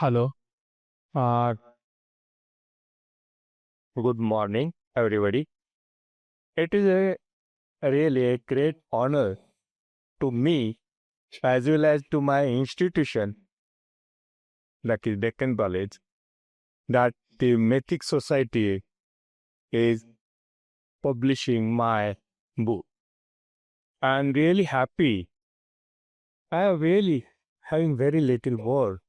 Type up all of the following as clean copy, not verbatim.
Hello. Uh, Good morning, everybody. It is really a great honor to me as well as to my institution, that is Deccan College, that the Mythic Society is publishing my book. I am really happy. I am really having very little word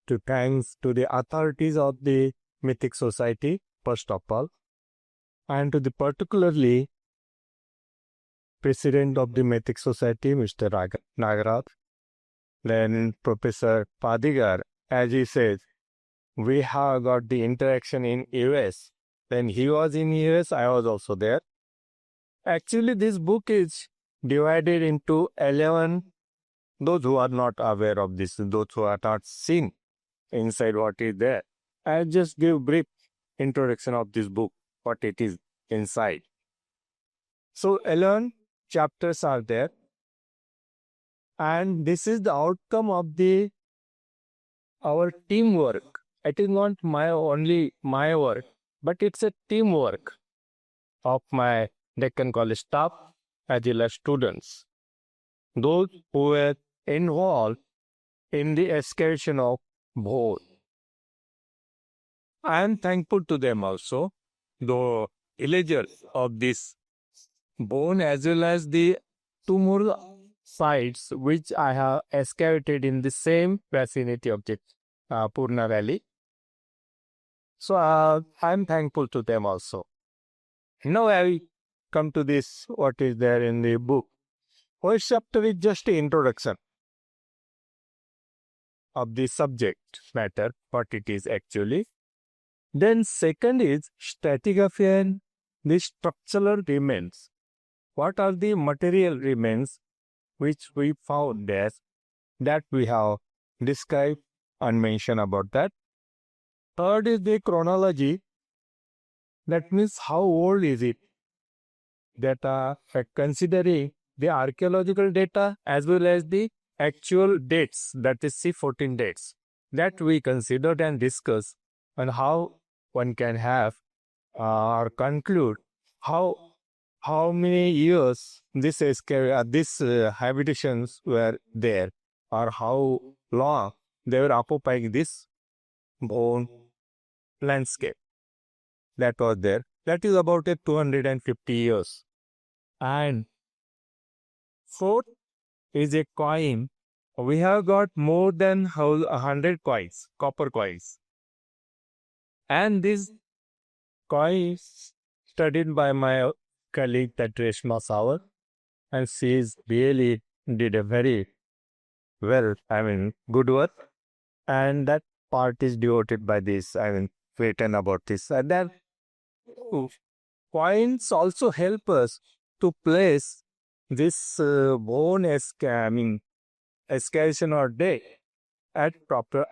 to thanks to the authorities of the Mythic Society, first of all, and to the particularly President of the Mythic Society, Mr. Nagaraj, then Professor Padigar, as he says, we have got the interaction in US. Then he was in US, I was also there. Actually, this book is divided into 11, those who are not aware of this, those who are not seen inside what is there. I'll just give brief introduction of this book, what it is inside. So 11 chapters are there. And this is the outcome of our teamwork. It is not only my work, but it's a teamwork of my Deccan College staff as well as students. Those who were involved in the excavation of Bhon. I am thankful to them also, the villagers of this Bhon as well as the two more sites which I have excavated in the same vicinity of the Purna Valley. So I am thankful to them also. Now I come to this, what is there in the book. First chapter is just an introduction of the subject matter, what it is actually. Then second is stratigraphy and the structural remains. What are the material remains which we found there that we have described and mentioned about that. Third is the chronology. That means how old is it? That considering the archaeological data as well as the actual dates, that is C14 dates, that we considered and discussed, and how one can have or conclude how many years this habitations were there, or how long they were occupying this Bhon landscape that was there. That is about 250 years. And fourth is a coin. We have got more than 100 coins, copper coins. And these coins studied by my colleague, that Reshma Sawar, and she really did a very good work. And that part is devoted by this, written about this. And then coins also help us to place this bone excavation or day at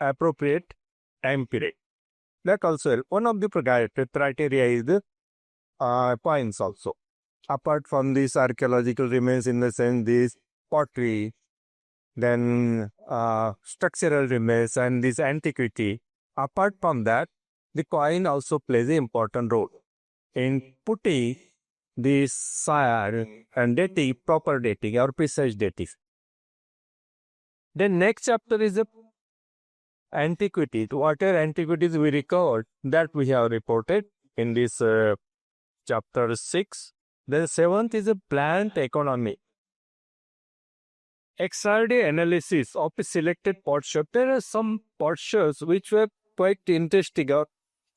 appropriate time period. That also one of the criteria is the coins also. Apart from these archaeological remains, in the sense this pottery, then structural remains and this antiquity. Apart from that, the coin also plays an important role in putting the sire and dating, proper dating or precise dating. The next chapter is the antiquity. Whatever antiquities we recovered, that we have reported in this chapter 6. The seventh is a plant economy. XRD analysis of a selected potsherd. There are some potsherds which were quite interesting or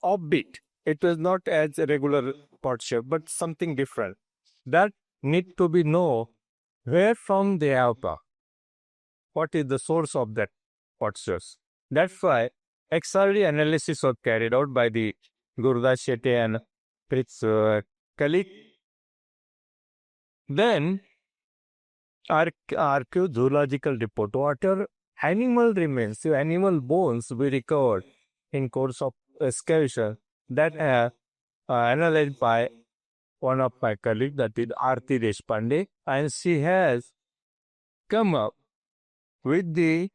offbeat. It was not as a regular potsherd, but something different. That need to be known where from they have come. What is the source of that potsherds? That's why XRD analysis was carried out by the Gurudas Shetty and its colleague. Then archaeological report. What are animal remains, animal bones we recovered in course of excavation, that are analyzed by one of my colleagues, that is Aarti Deshpande, and she has come up with the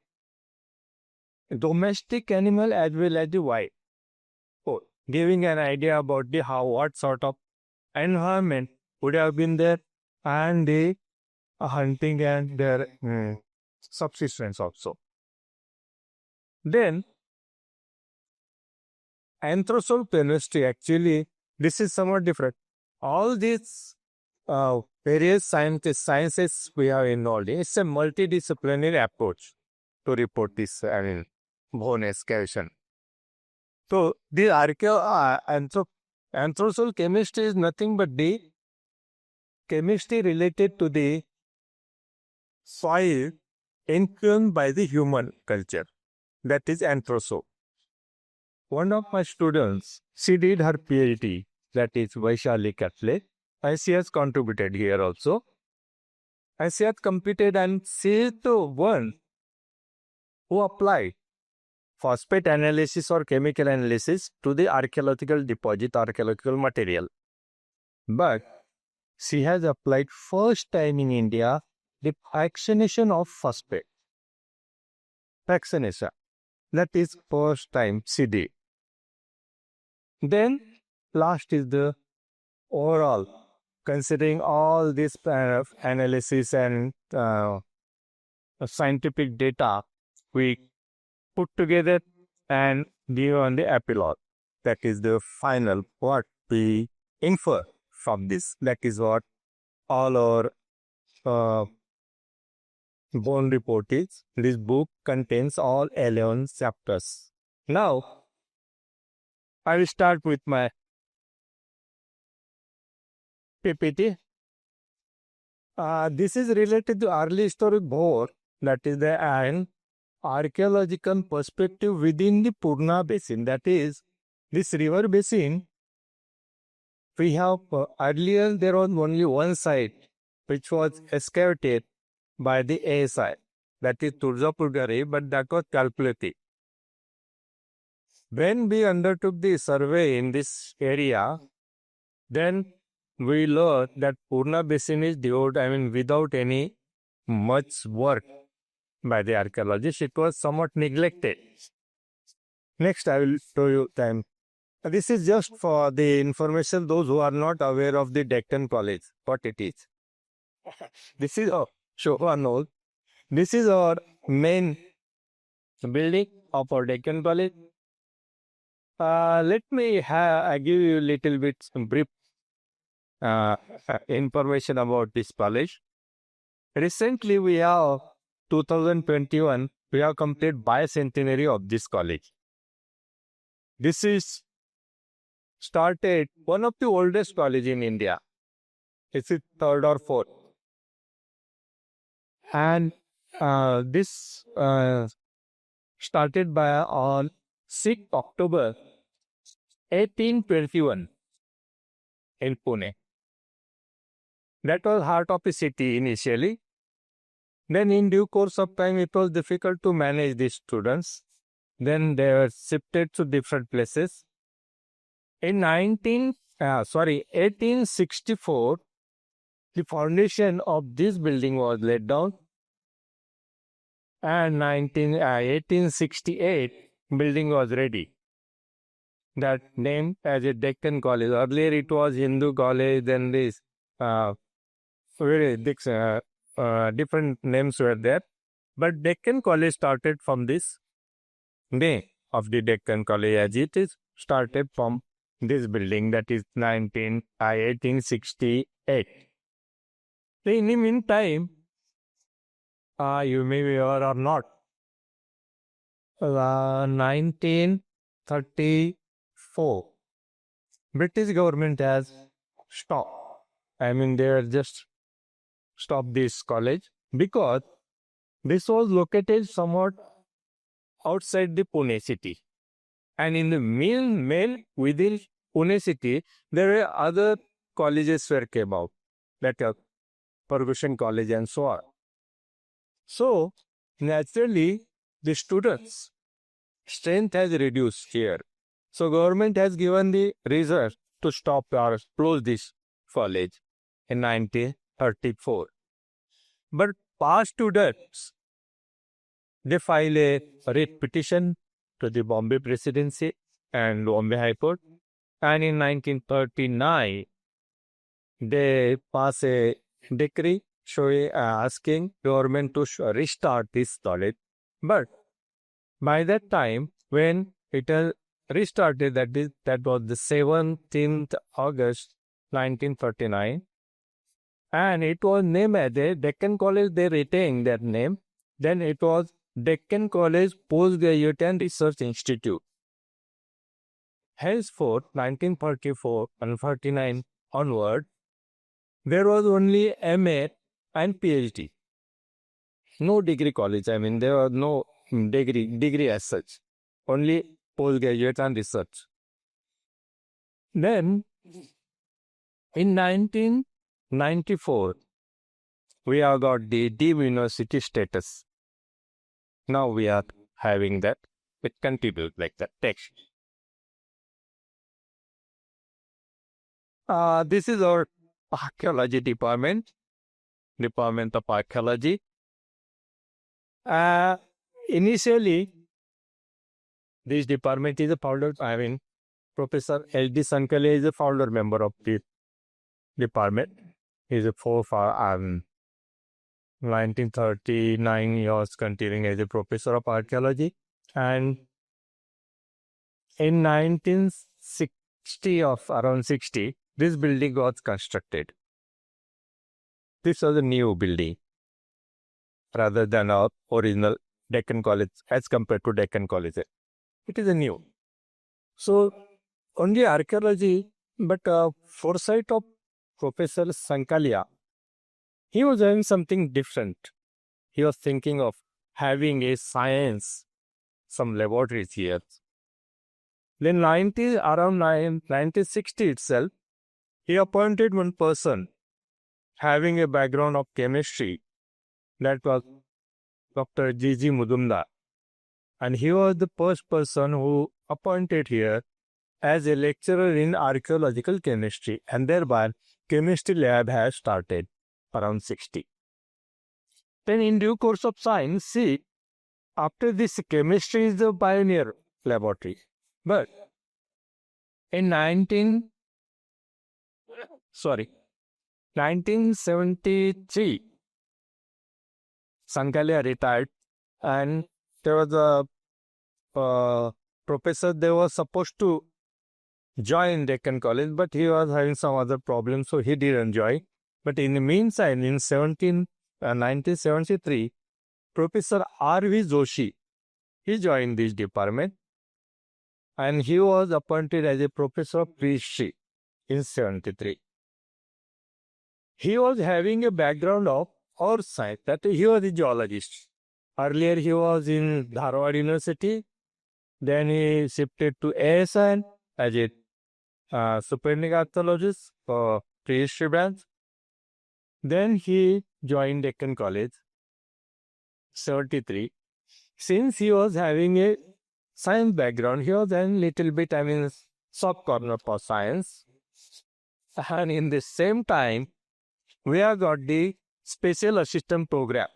domestic animal as well as the wild. Oh, giving an idea about the what sort of environment would have been there and the hunting and their subsistence also. Then anthropometry, actually, this is somewhat different. All these various sciences we have involved in, it's a multidisciplinary approach to report this, Bhon excavation. So, the anthropometry chemistry is nothing but the chemistry related to the soil influenced by the human culture. That is anthropo. One of my students, she did her PhD, that is Vaishali Katle, and she has contributed here also. And she has completed, and she is the one who applied phosphate analysis or chemical analysis to the archaeological deposit, archaeological material. But she has applied first time in India the fractionation of phosphate. Fractionation. That is first time she did. Then last is the overall, considering all this analysis and scientific data, we put together and give on the epilogue. That is the final what we infer from this. That is what all our Bhon report is. This book contains all 11 chapters. Now, I will start with my PPT. This is related to early historic Bhor, that is an archaeological perspective within the Purna basin. That is, this river basin, we have earlier there was only one site which was excavated by the ASI, that is Turzapurgari, but that was calculated. When we undertook the survey in this area, then we learned that Purna basin is devoid, without any much work by the archaeologists. It was somewhat neglected. Next, I will show you time. This is just for the information, those who are not aware of the Deccan College, what it is. This is show one old. This is our main building of our Deccan College. Let me give you a little bit some brief information about this college. Recently, we have 2021, we have completed bicentenary of this college. This is started one of the oldest college in India. It's its third or fourth. And this started by on 6th October 1821 in Pune. That was heart of the city initially. Then in due course of time, it was difficult to manage these students. Then they were shifted to different places. In 1864, the foundation of this building was laid down. And 1868, building was ready. That named as a Deccan College. Earlier it was Hindu College, then this different names were there. But Deccan College started from this name of the Deccan College, as it is started from this building, that is 1868. In the meantime, you may be aware or not, 1934, British government has stopped. They have just stopped this college because this was located somewhat outside the Pune city. And in the main within Pune city, there were other colleges where came out, that are Ferguson College and so on. So, naturally, the students' strength has reduced here. So, government has given the reason to stop or close this college in 1934. But past students They filed a writ petition to the Bombay Presidency and Bombay High Court. And in 1939, they pass a decree asking government to restart this college. But by that time, when it restarted, that was the 17th August 1939, and it was named as a Deccan College. They retained that name. Then it was Deccan College Postgraduate and Research Institute. Henceforth, 1944 and 49 onward, there was only MA and PhD. No degree college. I mean, there was no degree as such. Only postgraduate and research. Then, in 1994, we have got the deemed university status. Now we are having that. It continues like that. Text. This is our archaeology department of archaeology. Initially, this department is a founder. I mean, Professor H.D. Sankale is a founder member of the department. He is a 1939 he was continuing as a professor of archaeology, and in 1960 of around 60, this building was constructed. This was a new building rather than our original Deccan College as compared to Deccan College. It is a new. So only archaeology, but foresight of Professor Sankalia, he was doing something different. He was thinking of having a science, some laboratories here. Then around 1960 itself, he appointed one person having a background of chemistry. That was Dr. G.G. Mudumdar. And he was the first person who appointed here as a lecturer in archaeological chemistry. And thereby, chemistry lab has started around 60. Then in due course of science, see, after this chemistry is the pioneer laboratory. But in 1973, Sankalia retired, and there was a professor. They were supposed to join Deccan College, but he was having some other problems, so he didn't join. But in the meantime, in 1973, Professor R.V. Joshi, he joined this department, and he was appointed as a professor of history in 73. He was having a background of earth science, that he was a geologist. Earlier, he was in Dharwad University. Then he shifted to ASN as a superintendent archaeologist for prehistory branch. Then he joined Deccan College, 73. Since he was having a science background, he was then little bit, soft corner for science. And in the same time, we have got the special assistant program.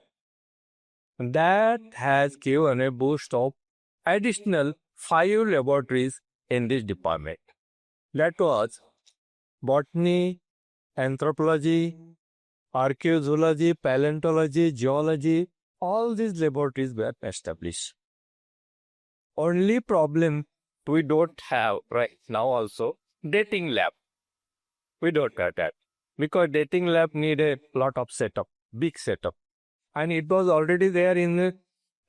That has given a boost of additional 5 laboratories in this department. That was botany, anthropology, archaeozoology, paleontology, geology. All these laboratories were established. Only problem we don't have right now also, dating lab. We don't have that. Because dating lab need a lot of setup, big setup. And it was already there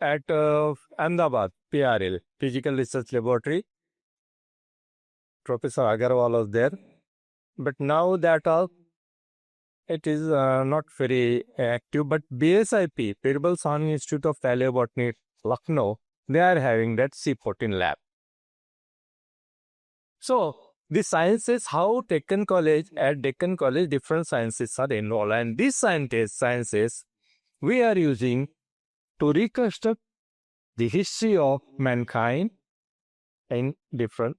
at Ahmedabad, PRL, Physical Research Laboratory. Professor Agarwal was there. But now that it is not very active. But BSIP, Peerbal Sahni Institute of Paleobotany, Lucknow, they are having that C14 lab. So, the sciences, how at Deccan College, different sciences are involved. And these sciences, we are using to reconstruct the history of mankind in different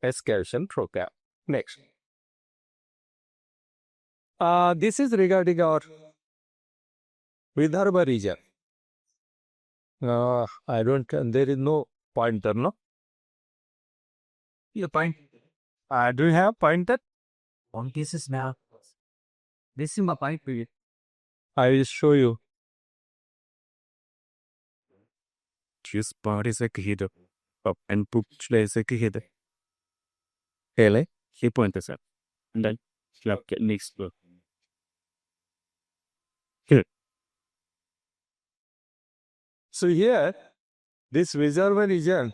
excavation program. Next. This is regarding our Vidarbha region. I don't, there is no pointer, no? The point. Do you have pointer? On cases now. This is my point period. I will show you. This part is a kid up and put is a kid. Hele, he pointed at. And then slap get next to here. So here, this Vidarbha region,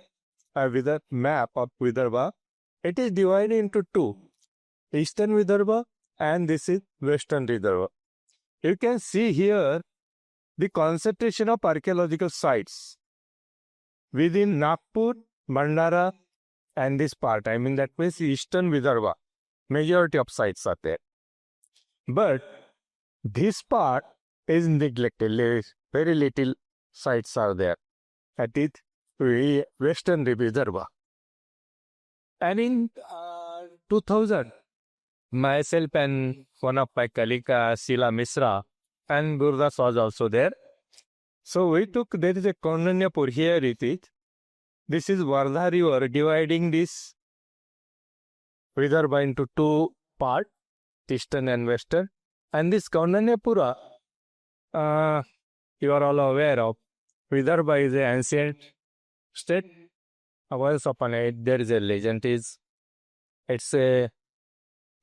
with a map of Vidarbha, it is divided into two. Eastern Vidarbha and this is Western Vidarbha. You can see here the concentration of archaeological sites within Nagpur, Bhandara and this part. I mean that means Eastern Vidarbha. Majority of sites are there. But this part is neglected. Very little sites are there. That is Western Vidarbha. And in 2000, myself and one of my colleagues, Sheila Misra, and Gurdas was also there. So we took, there is a Kaunanyapur, here it is. This is Vardha river dividing this Vidarbha into two parts, Eastern and Western. And this Kaunanyapura, you are all aware of, Vidarbha is an ancient state. Once upon a time, there is a legend it's a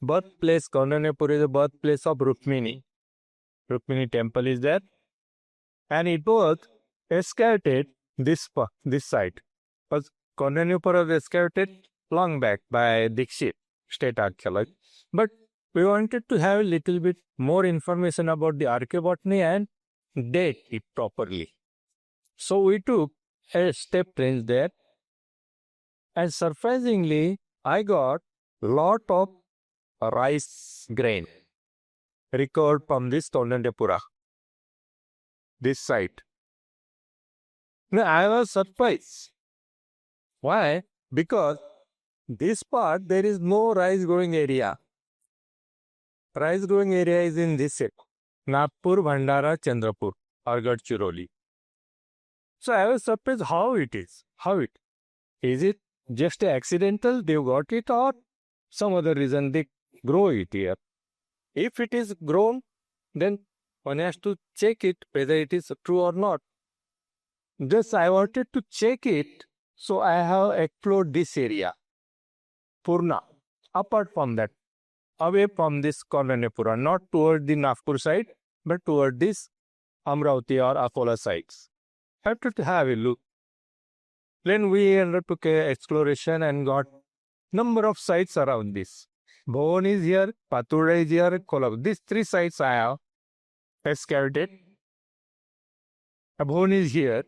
birthplace. Kaunanyapur is a birthplace of Rukmini. Rukmini temple is there. And it was excavated this site. But Kaunanyapur was excavated long back by Dixit, state archaeology. But we wanted to have a little bit more information about the archaeobotany and date it properly. So we took a step range there. And surprisingly, I got lot of rice grain recovered from this Kaunanyapura, this site. Now, I was surprised. Why? Because this part, there is no rice growing area. Rice growing area is in this set. Nagpur, Bhandara, Chandrapur, or Gadchiroli. So I was surprised how it is. How it? Is it just accidental, they got it, or some other reason they grow it here? If it is grown, then one has to check it whether it is true or not. Just I wanted to check it, so I have explored this area, Purna. Apart from that, away from this Kaunanyapura, not toward the Nagpur side, but toward this Amravati or Akola sides. Have to have a look. Then we undertook an exploration and got number of sites around this. Bhon is here, Patura is here, Kolab. These three sites I have excavated. Bhon is here.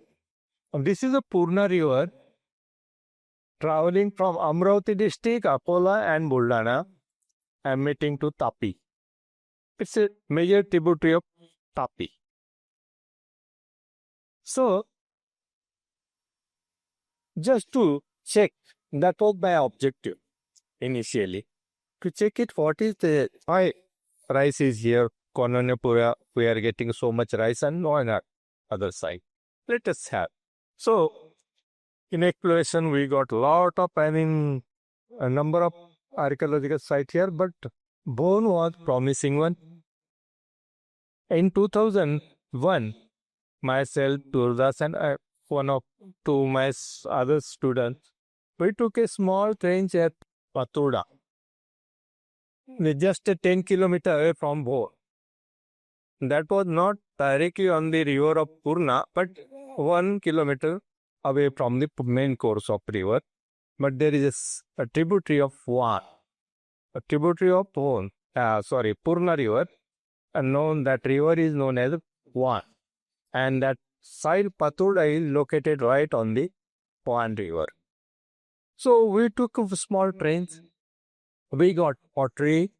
And this is a Purna river traveling from Amravati district, Akola and Buldana and meeting to Tapi. It's a major tributary of Tapi. So, just to check, that was my objective initially. To check it, what is the, why rice is here, Kaunanyapura, we are getting so much rice and no on other side. Let us have. So, in exploration, we got lot of, a number of archaeological sites here, but Bhon was promising one. In 2001, myself, Durdas, and one of two my other students, we took a small trench at Patuda, just 10 kilometers away from Bhon. That was not directly on the river of Purna, but 1 kilometer away from the main course of river. But there is a tributary of Bhon, a tributary of Bhon, Purna river, and that river is known as Bhon. And that side Patuda is located right on the Bhon river. So we took a small train. We got pottery,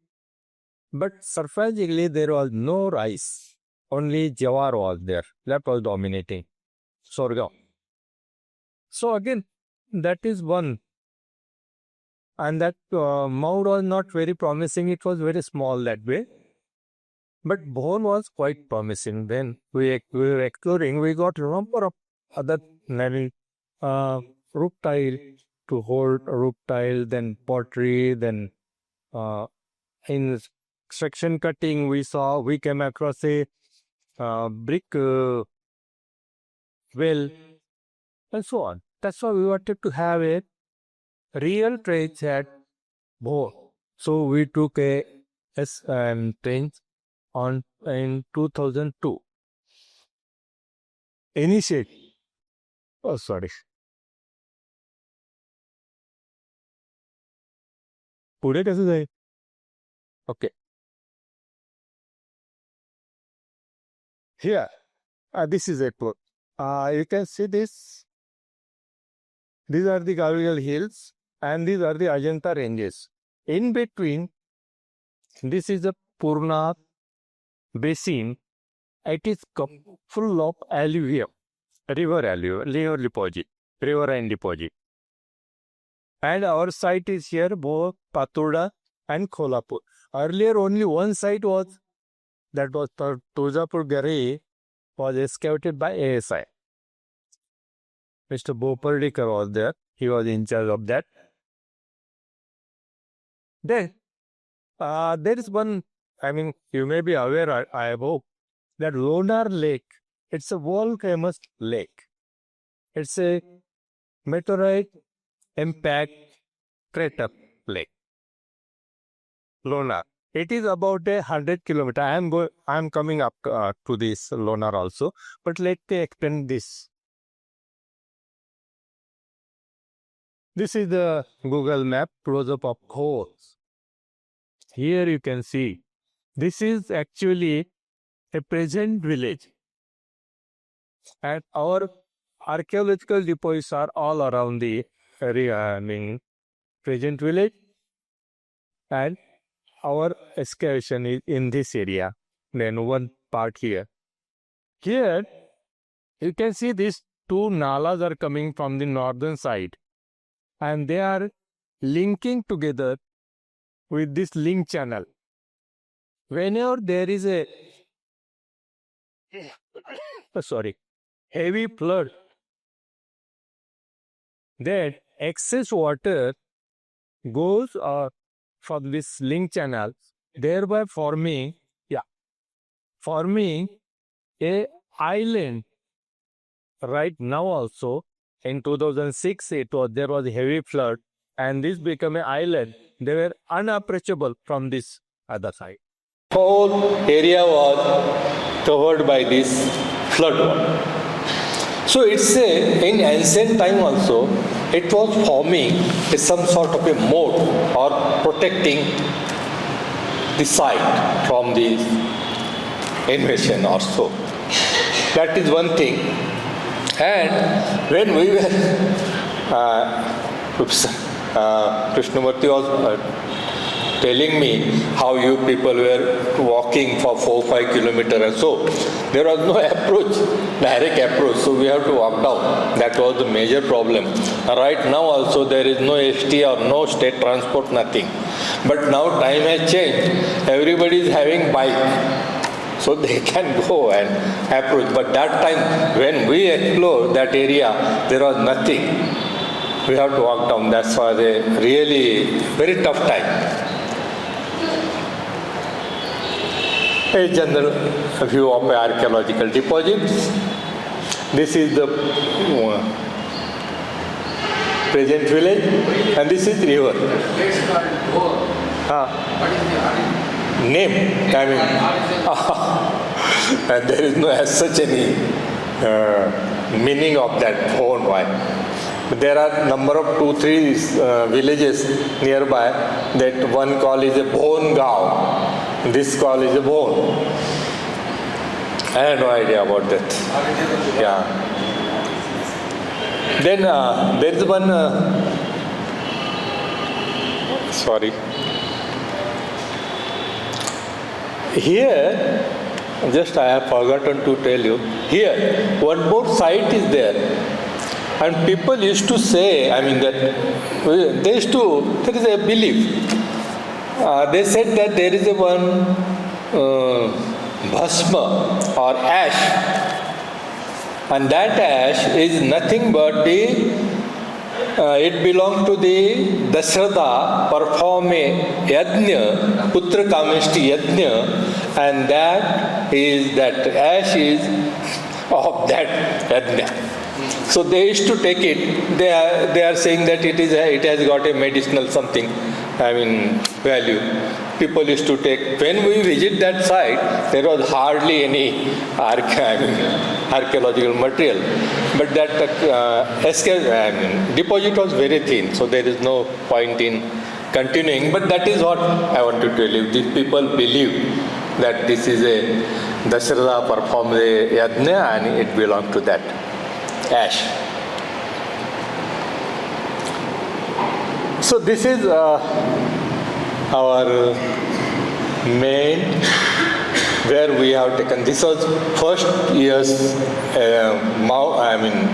but surprisingly there was no rice. Only jawar was there. That was dominating. Sorghum. So again, that is one. And that mound was not very promising. It was very small that way. But Bhon was quite promising. Then we were exploring. We got a number of other roof tile to hold roof tile, then pottery, then in section cutting we came across a brick well, and so on. That's why we wanted to have a real trace at Bhon. So we took a train on in 2002. Initiate. Oh, sorry. पुढे कसं जाईल? Okay. Here, this is a plot. You can see this. These are the Gabriel Hills and these are the Ajanta ranges. In between, this is a Purna basin. It is full of alluvium, river deposit, riverine deposit. And our site is here, both Patoda and Kolhapur. Earlier, only one site was, that was Tuzapur Gare, was excavated by ASI. Mr. Bopardikar was there. He was in charge of that. Then, there is one, you may be aware, I hope, that Lonar Lake, it's a world famous lake. It's a meteorite impact crater lake. Lonar. It is about 100 kilometers. I am coming up to this Lonar also, but let me explain this. This is the Google map close-up of holes. Here you can see, this is actually a present village. And our archaeological deposits are all around the area, present village. And our excavation is in this area. Then one part here. Here, you can see these two nalas are coming from the northern side. And they are linking together with this link channel. Whenever there is a heavy flood, then excess water goes from this link channel, thereby forming a island. Right now also, in 2006, there was a heavy flood, and this became an island. They were unapproachable from this other side. Whole area was covered by this flood water. So it's in ancient time also, it was forming some sort of a moat or protecting the site from the invasion or so. That is one thing. And when we were, Krishnamurthy was telling me how you people were walking for 4-5 kilometers and so, there was no direct approach, so we have to walk down. That was the major problem. Right now also there is no ST or no state transport, nothing. But now time has changed. Everybody is having bike. So they can go and approach. But that time, when we explored that area, there was nothing. We have to walk down. That's why they really very tough time. A general view of archaeological deposits. This is the present village, and this is river. Name, and there is no as such any meaning of that Bhon. Why? There are number of 2-3 villages nearby. That one call is a Bhon Gaon. This call is a Bhon. I have no idea about that. Yeah. Then there is one. Here, just I have forgotten to tell you, here one more site is there, and people used to say, there is a belief. They said that there is a one bhasma or ash And that ash is nothing but it belongs to the Dasratha perform a yajna, Putra Kamishti yajna, and that ash is of that yajna. So they used to take it. They are saying that it has got a medicinal something, value. People used to take. When we visit that site, there was hardly any archaeological material, but that deposit was very thin. So there is no point in continuing. But that is what I want to tell you. These people believe that this is a Dasratha performed a yajna and it belongs to that ash. So this is our main where we have taken. This was first year's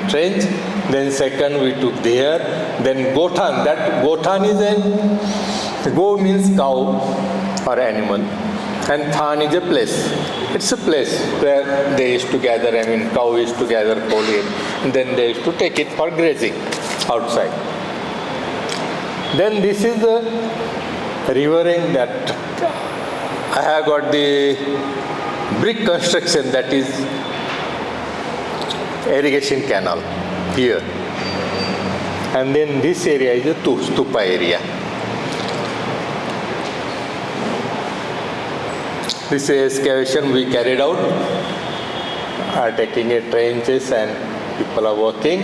trench. Then second we took there. Then Gothan. That Gothan is go means cow or animal, and Than is a place. It's a place where they used to gather. Cow used to gather coal in, and then they used to take it for grazing outside. Then this is the rivering that I have got the brick construction, that is irrigation canal here. And then this area is a stupa area. This excavation we carried out, are taking a trenches and people are working.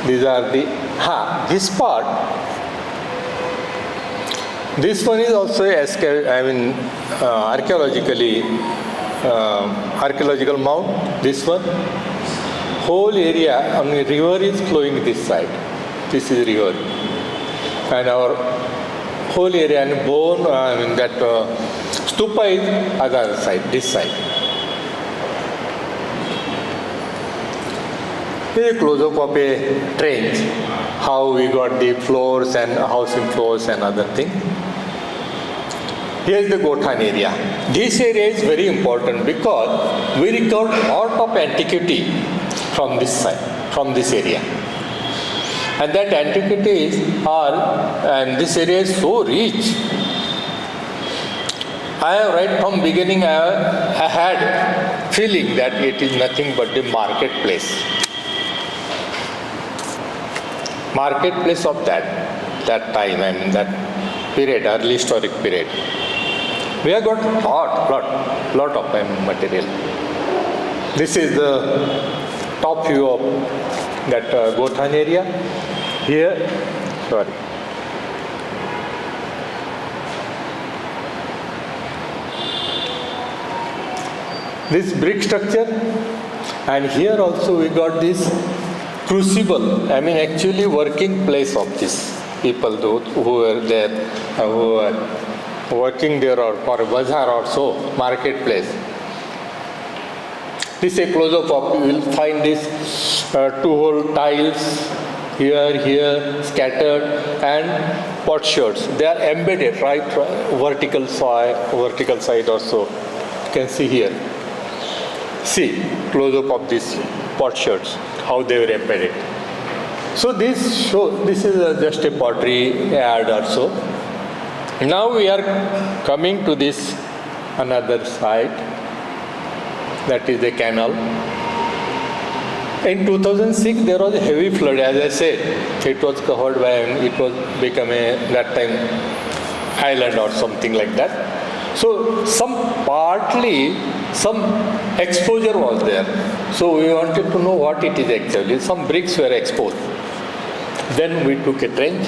These are the, this part, this one is also archaeological mound. This one, whole area, river is flowing this side. This is river. And our whole area, and Bhon, that stupa is other side, this side. Here is a close-up of a trench, how we got the floors and housing floors and other thing. Here is the Gothan area. This area is very important because we recovered lot of antiquity from this side, from this area. And that antiquities and this area is so rich. Right from beginning I had feeling that it is nothing but the marketplace. Marketplace of that time, that period, early historic period. We have got lot of material. This is the top view of that Gothan area. Here, this brick structure, and here also we got this crucible, actually working place of this people who were there, who were working there, or for a bazaar or so, marketplace. This is a close-up of, you will find this two-hole tiles here, scattered, and potsherds. They are embedded, right, vertical side also. You can see here. See, close-up of these potsherds, how they were embedded. So this is just a pottery yard or so. Now we are coming to this another side, that is the canal. In 2006 there was a heavy flood, as I said. It was covered by, it was become that time island or something like that. So some exposure was there. So we wanted to know what it is actually. Some bricks were exposed. Then we took a trench,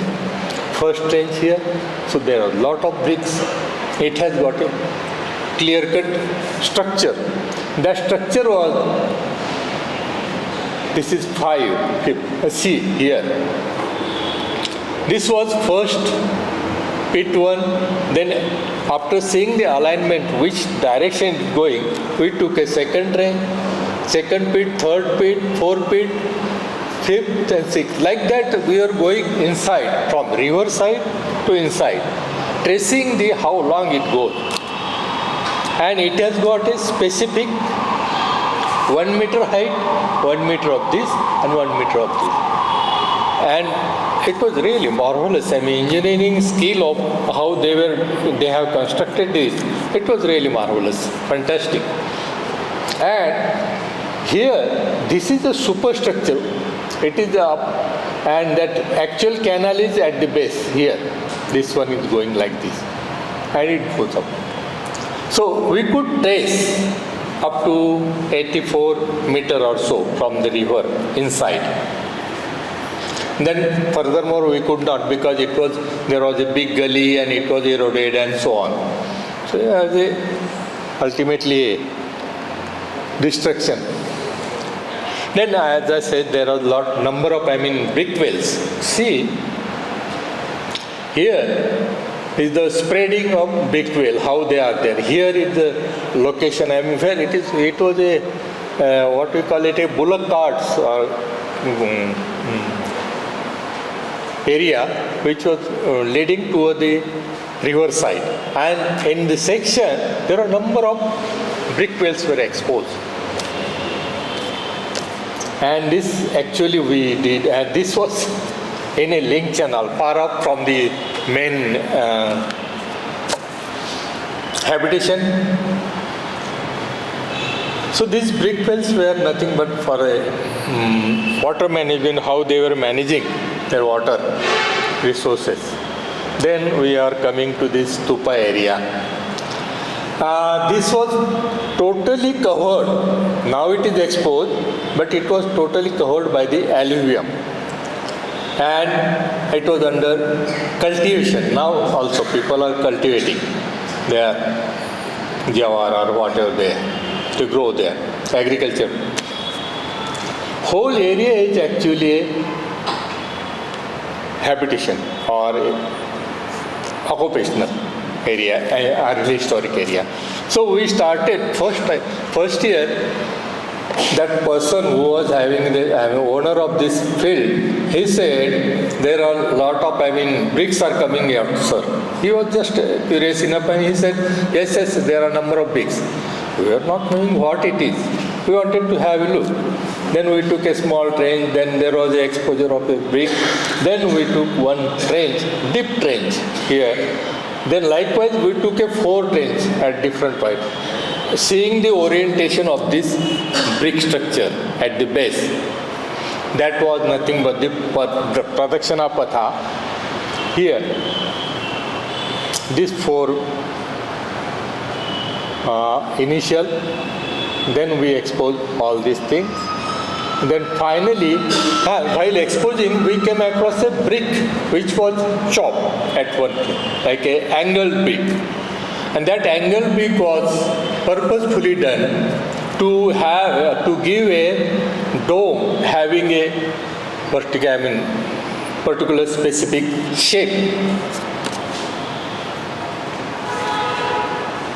first trench here. So there are a lot of bricks. It has got a clear-cut structure. That structure was, this is 5. See here. This was first pit 1. Then after seeing the alignment, which direction it's going, we took a second trench, second pit, third pit, fourth pit, fifth and sixth. Like that we are going inside, from river side to inside, tracing how long it goes. And it has got a specific 1 meter height, 1 meter of this, and 1 meter of this. And it was really marvelous. I mean, engineering skill of how they have constructed this. It was really marvelous, fantastic. And here, this is the superstructure. It is up, and that actual canal is at the base here. This one is going like this, and it goes up. So we could trace up to 84 meter or so from the river inside. Then furthermore we could not, because there was a big gully and it was eroded and so on. So it was ultimately a destruction. Then as I said, there are number of brick wells. See, here is the spreading of brick well, how they are there. Here is the location, where it was a, what we call it, a bullock carts or area which was leading toward the river side. And in the section, there are a number of brick wells were exposed. And this actually we did, and this was in a link channel far up from the main habitation. So these brick wells were nothing but for a water management, how they were managing their water resources. Then we are coming to this stupa area. This was totally covered. Now it is exposed, but it was totally covered by the alluvium. And it was under cultivation. Now also people are cultivating their jawar or whatever to grow there, agriculture. Whole area is actually a habitation or occupational area, or historic area. So we started first year, that person who was having the owner of this field, he said there are a lot of bricks are coming out, sir. He was just curious enough and he said, yes, there are a number of bricks. We were not knowing what it is. We wanted to have a look. Then we took a small trench, then there was an exposure of a brick. Then we took one trench, deep trench here. Then likewise we took a 4 trench at different points. Seeing the orientation of this brick structure at the base, that was nothing but the Pradakshina Patha. Here, these 4 initial, then we exposed all these things. Then finally, while exposing, we came across a brick which was chopped at one place, like an angled brick. And that angled brick was purposefully done to give a dome having a particular specific shape.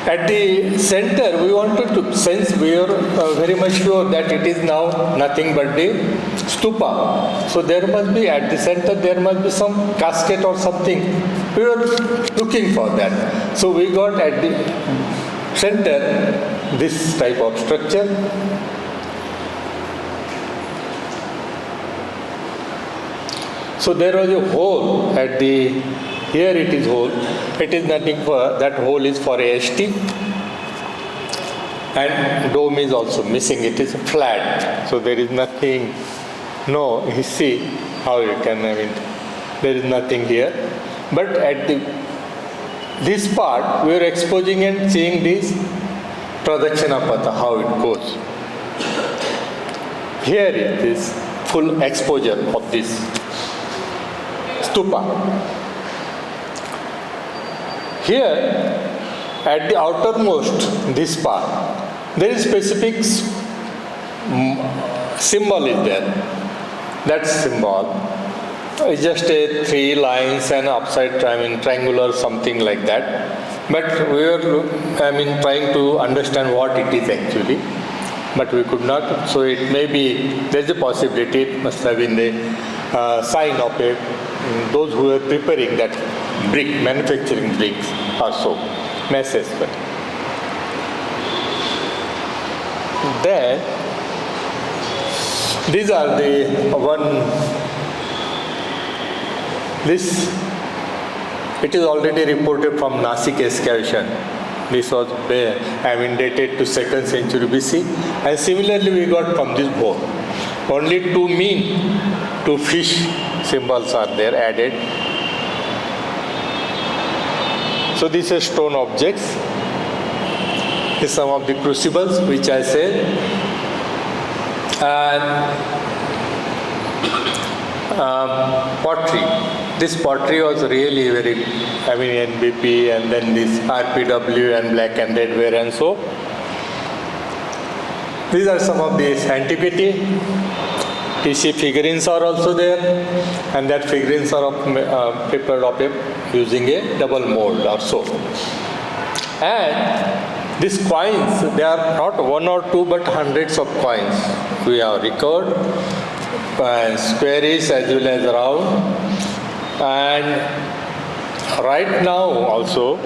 At the center, we wanted to, since we are very much sure that it is now nothing but the stupa. So there must be, at the center, there must be some casket or something. We were looking for that. So we got at the center this type of structure. So there was a hole at the, here it is hole. It is nothing for, that hole is for a ST. And dome is also missing. It is flat. So there is nothing. No, you see how you can, there is nothing here. But at this part, we are exposing and seeing this Pradakshina Patha, how it goes. Here it is full exposure of this stupa. Here, at the outermost, this part, there is specific symbol is there. That symbol is just a 3 lines and upside triangular, something like that. But we were, trying to understand what it is actually. But we could not. So it may be, there is a possibility it must have been the sign of those who were preparing that brick, manufacturing bricks or so, masses. Then These are the it is already reported from Nasik excavation. This was dated to 2nd century BC. And similarly we got from this Bhon. Only two fish symbols are there added. So these are stone objects. This is some of the crucibles which I said. And pottery. This pottery was really very, NBP and then this RPW and black and red ware and so. These are some of these antiquity. TC figurines are also there, and that figurines are prepared of using a double mold or so. And these coins, they are not one or two but hundreds of coins. We have recovered, squarish as well as round. And right now also,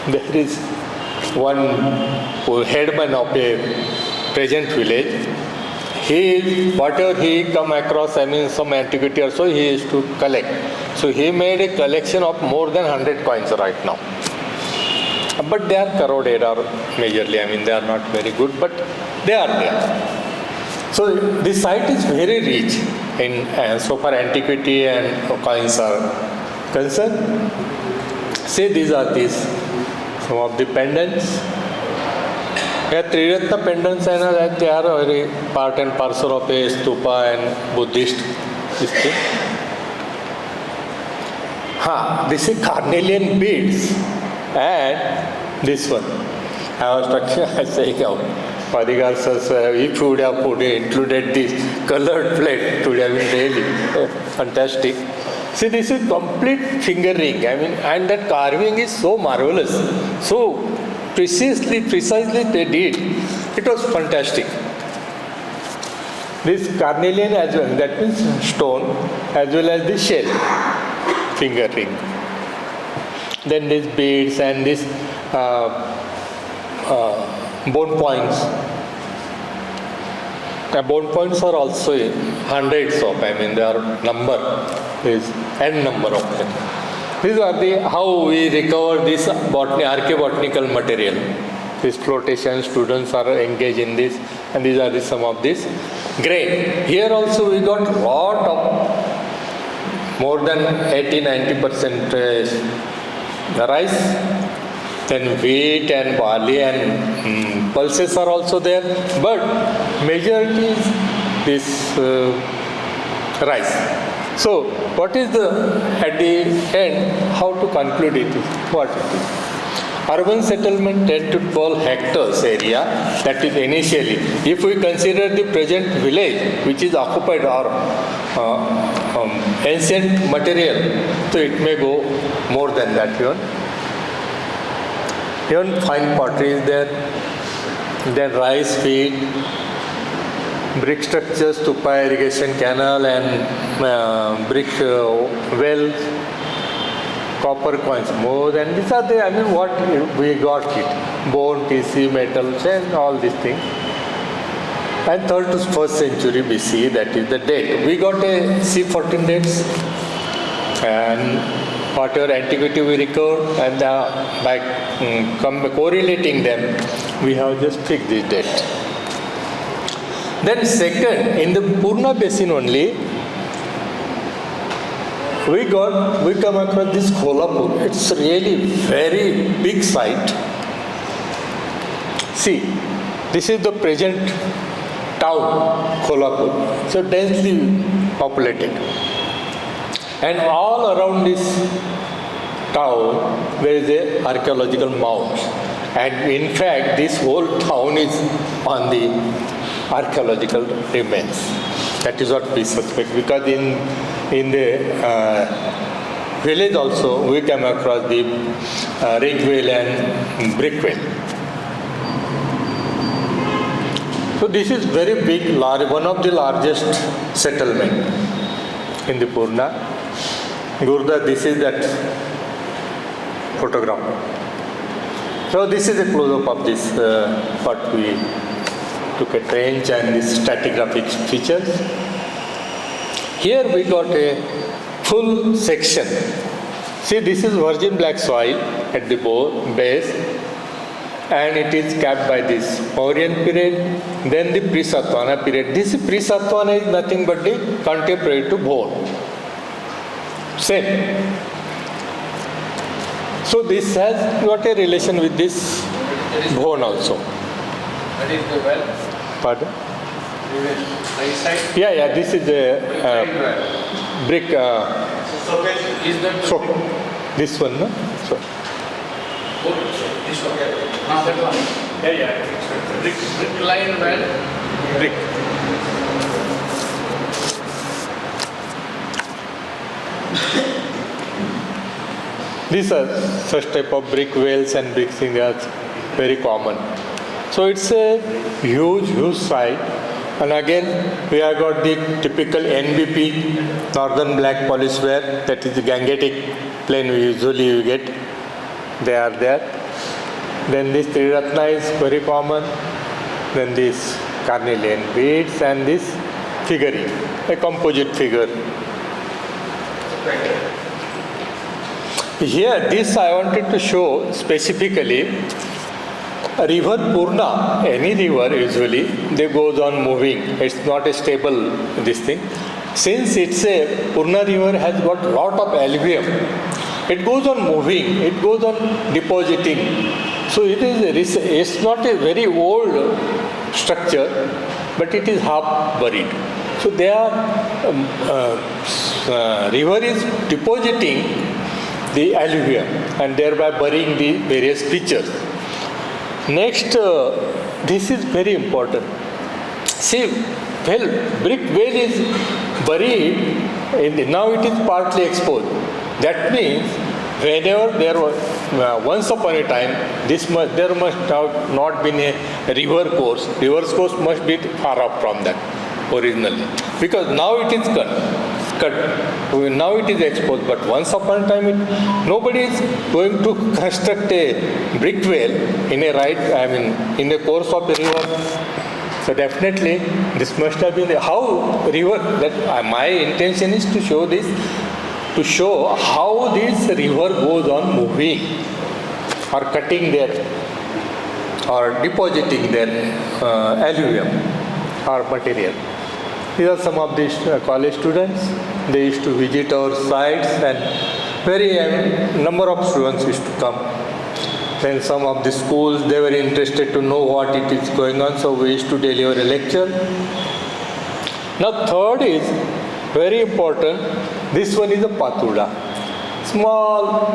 there is one headman of a present village. Whatever he come across, some antiquity or so, he is to collect. So he made a collection of more than 100 coins right now. But they are corroded or majorly, they are not very good, but they are there. So this site is very rich in so far antiquity and coins are concerned. See, these are some of the pendants. Triratna pendants and they are very part and parcel of a stupa and Buddhist thing. This is carnelian beads and this one. I was saying, Padigar says, if you would have included this colored plate, it would have been really fantastic. See, this is complete finger ring. And that carving is so marvelous, so precisely they did. It was fantastic. This carnelian as well, that means stone, as well as the shell, finger ring. Then these beads and this bone points. Bone points are also hundreds of, there are n number of them. These are how we recover this archaeobotanical material. These flotation students are engaged in this, and these are some of this grain. Here also we got lot of more than 80-90% rice, then wheat and barley and pulses are also there, but majority is this rice. So, what is at the end, how to conclude it? What it is? Urban settlement 10 to 12 hectares area, that is initially. If we consider the present village, which is occupied or ancient material, so it may go more than that even. Even fine pottery is there, then rice field, brick structures, stupa, irrigation canal and brick wells, copper coins, more than these are what we got it, bone, TC, metals and all these things. And 3rd to 1st century BC, that is the date. We got a C14 dates and whatever antiquity we recovered, and by correlating them, we have just fixed this date. Then second, in the Purna basin only, we come across this Kolhapur. It's really very big site. See, this is the present town, Kolhapur. So densely populated. And all around this town, there is a archaeological mound. And in fact, this whole town is on the archaeological remains. That is what we suspect, because in the village also we come across the rig well and brick well. So this is very big, one of the largest settlement in the Purna. Gurda, this is that photograph. So this is a close-up of this what we look at range and the stratigraphic features. Here we got a full section. See, this is virgin black soil at the base, and it is capped by this Mauryan period, then the pre-Satvana period. This pre-Satvana is nothing but the contemporary to Bhon. Same. So this has got a relation with this Bhon also. That is the well. Pardon? Right side. Yeah, this is a brick. Is that So, this one, no? So, this one? That one. yeah. Brick line well. Brick. These are such type of brick wells and brick things, they are very common. So it's a huge site. And again, we have got the typical NBP, Northern Black Polish ware, that is the Gangetic plain we usually get. They are there. Then this Triratna is very common. Then this carnelian beads and this figuring, a composite figure. Here, this I wanted to show specifically. River Purna, any river usually, they goes on moving. It's not a stable this thing. Since it's a Purna river has got lot of alluvium, it goes on moving, it goes on depositing. So it's not a very old structure, but it is half buried. So river is depositing the alluvium and thereby burying the various features. Next, this is very important. See, brick well is buried, now it is partly exposed. That means, whenever there was, once upon a time, there must have not been a river course. River course must be far up from that originally. Because now it is cut. Now it is exposed, but once upon a time, nobody is going to construct a brick well in the course of the river. So definitely, this must have been how river. My intention is to show this, to show how this river goes on moving, or cutting their, or depositing their alluvium or material. These are some of the college students. They used to visit our sites, and number of students used to come. Then some of the schools, they were interested to know what it is going on, so we used to deliver a lecture. Now third is very important. This one is a Patuda, small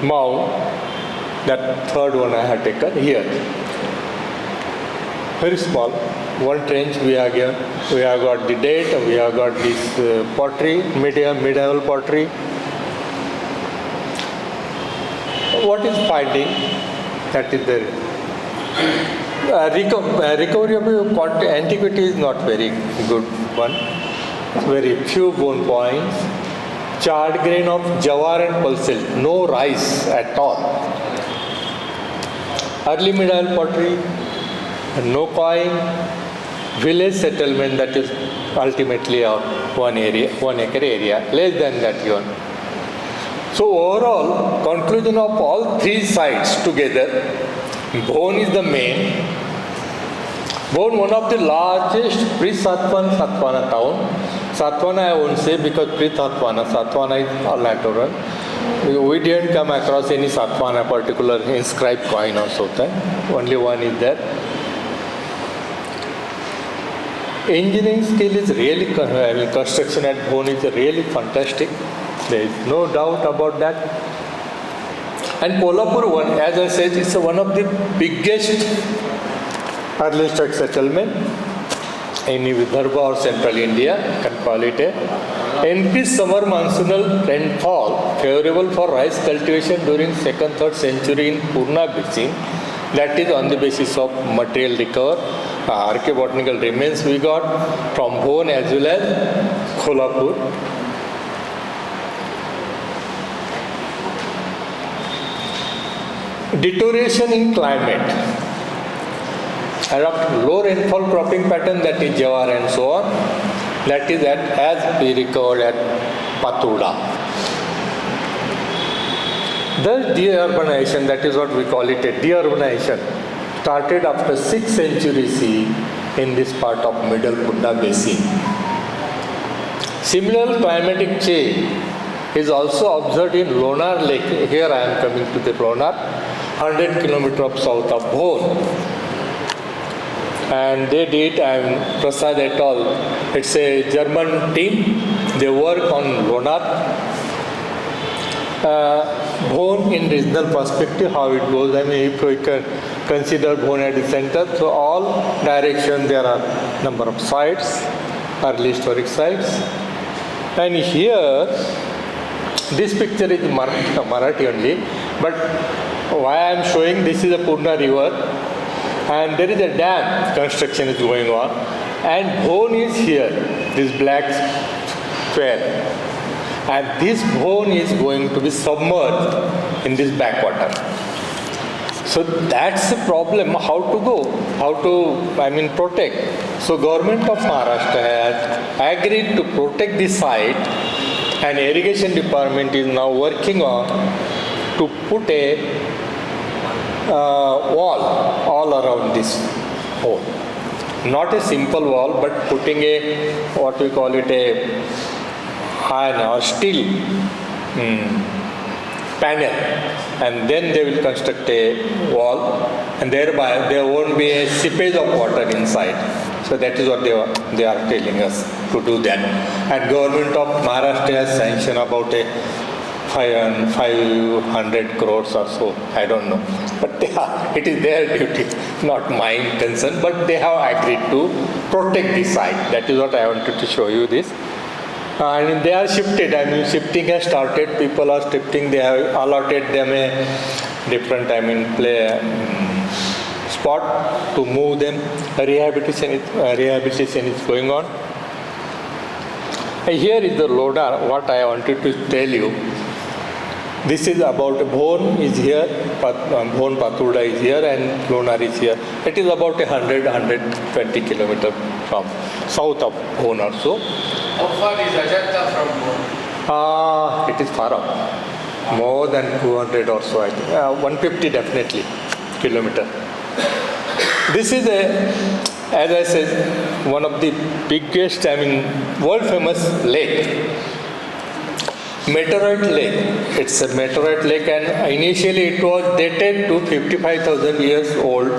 mound. That third one I have taken here. Very small. One trench we have given. We have got the date, we have got this pottery, medieval pottery. What is finding? That is the recovery of antiquity is not very good one. Very few bone points. Charred grain of jawar and pulsel, no rice at all. Early medieval pottery, no coin. Village settlement, that is ultimately of 1 acre area, less than that given. So overall, conclusion of all three sites together, Bhon is the main. Bhon, one of the largest pre-Satvana town. Satvana I won't say because pre-Satvana is all natural. We didn't come across any Satvana particular inscribed coin or so. Only one is there. Engineering skill is really, construction at Bhon is really fantastic. There is no doubt about that. And Kolhapur one, as I said, is one of the biggest early structure settlement in Vidarbha or central India, can call it a NP summer monsoonal rainfall favorable for rice cultivation during 2nd, 3rd century in Purna B.C. That is on the basis of material recovered. Archaeobotanical remains we got from Bhon as well as Kolhapur. Deterioration in climate. adopt low rainfall cropping pattern, that is Jawar and so on. That is as we recovered at Patuda. The deurbanization, that is what we call it, a deurbanization, started after 6th century CE in this part of Middle Pune Basin. Similar climatic change is also observed in Lonar Lake. Here I am coming to the Lonar, 100 km south of Bhon. And they did, Prasad et al. It's a German team. They work on Lonar. Bhon in regional perspective, how it goes. I mean, if we can consider Bhon at the center, so all directions there are number of sites, early historic sites. And here, this picture is Marathi only, but why I am showing, this is a Purna river, and there is a dam construction is going on, and Bhon is here, this black square, and this Bhon is going to be submerged in this backwater. So that's the problem, how to go, how to, protect. So government of Maharashtra has agreed to protect the site, and irrigation department is now working on to put a wall all around this hole. Not a simple wall, but putting a, what we call it, a iron or steel panel, and then they will construct a wall, and thereby there won't be a seepage of water inside. So that is what they are telling us to do that. And government of Maharashtra has sanctioned about a 500 crores or so, I don't know. But it is their duty, not my concern, but they have agreed to protect the site. That is what I wanted to show you this. And they are shifted, shifting has started, people are shifting, they have allotted them a different, spot to move them. Rehabilitation is going on. Here is the Lonar, what I wanted to tell you. This is about Bhon is here, Bhon Patuda is here, and Lonar is here. It is about 120 kilometers from south of Bhon also. How far is Ajanta from Bhon? It is far off. More than 200 or so, I think. 150 definitely kilometer. This is as I said, one of the biggest, world famous lake. Meteorite lake. It's a meteorite lake, and initially it was dated to 55,000 years old.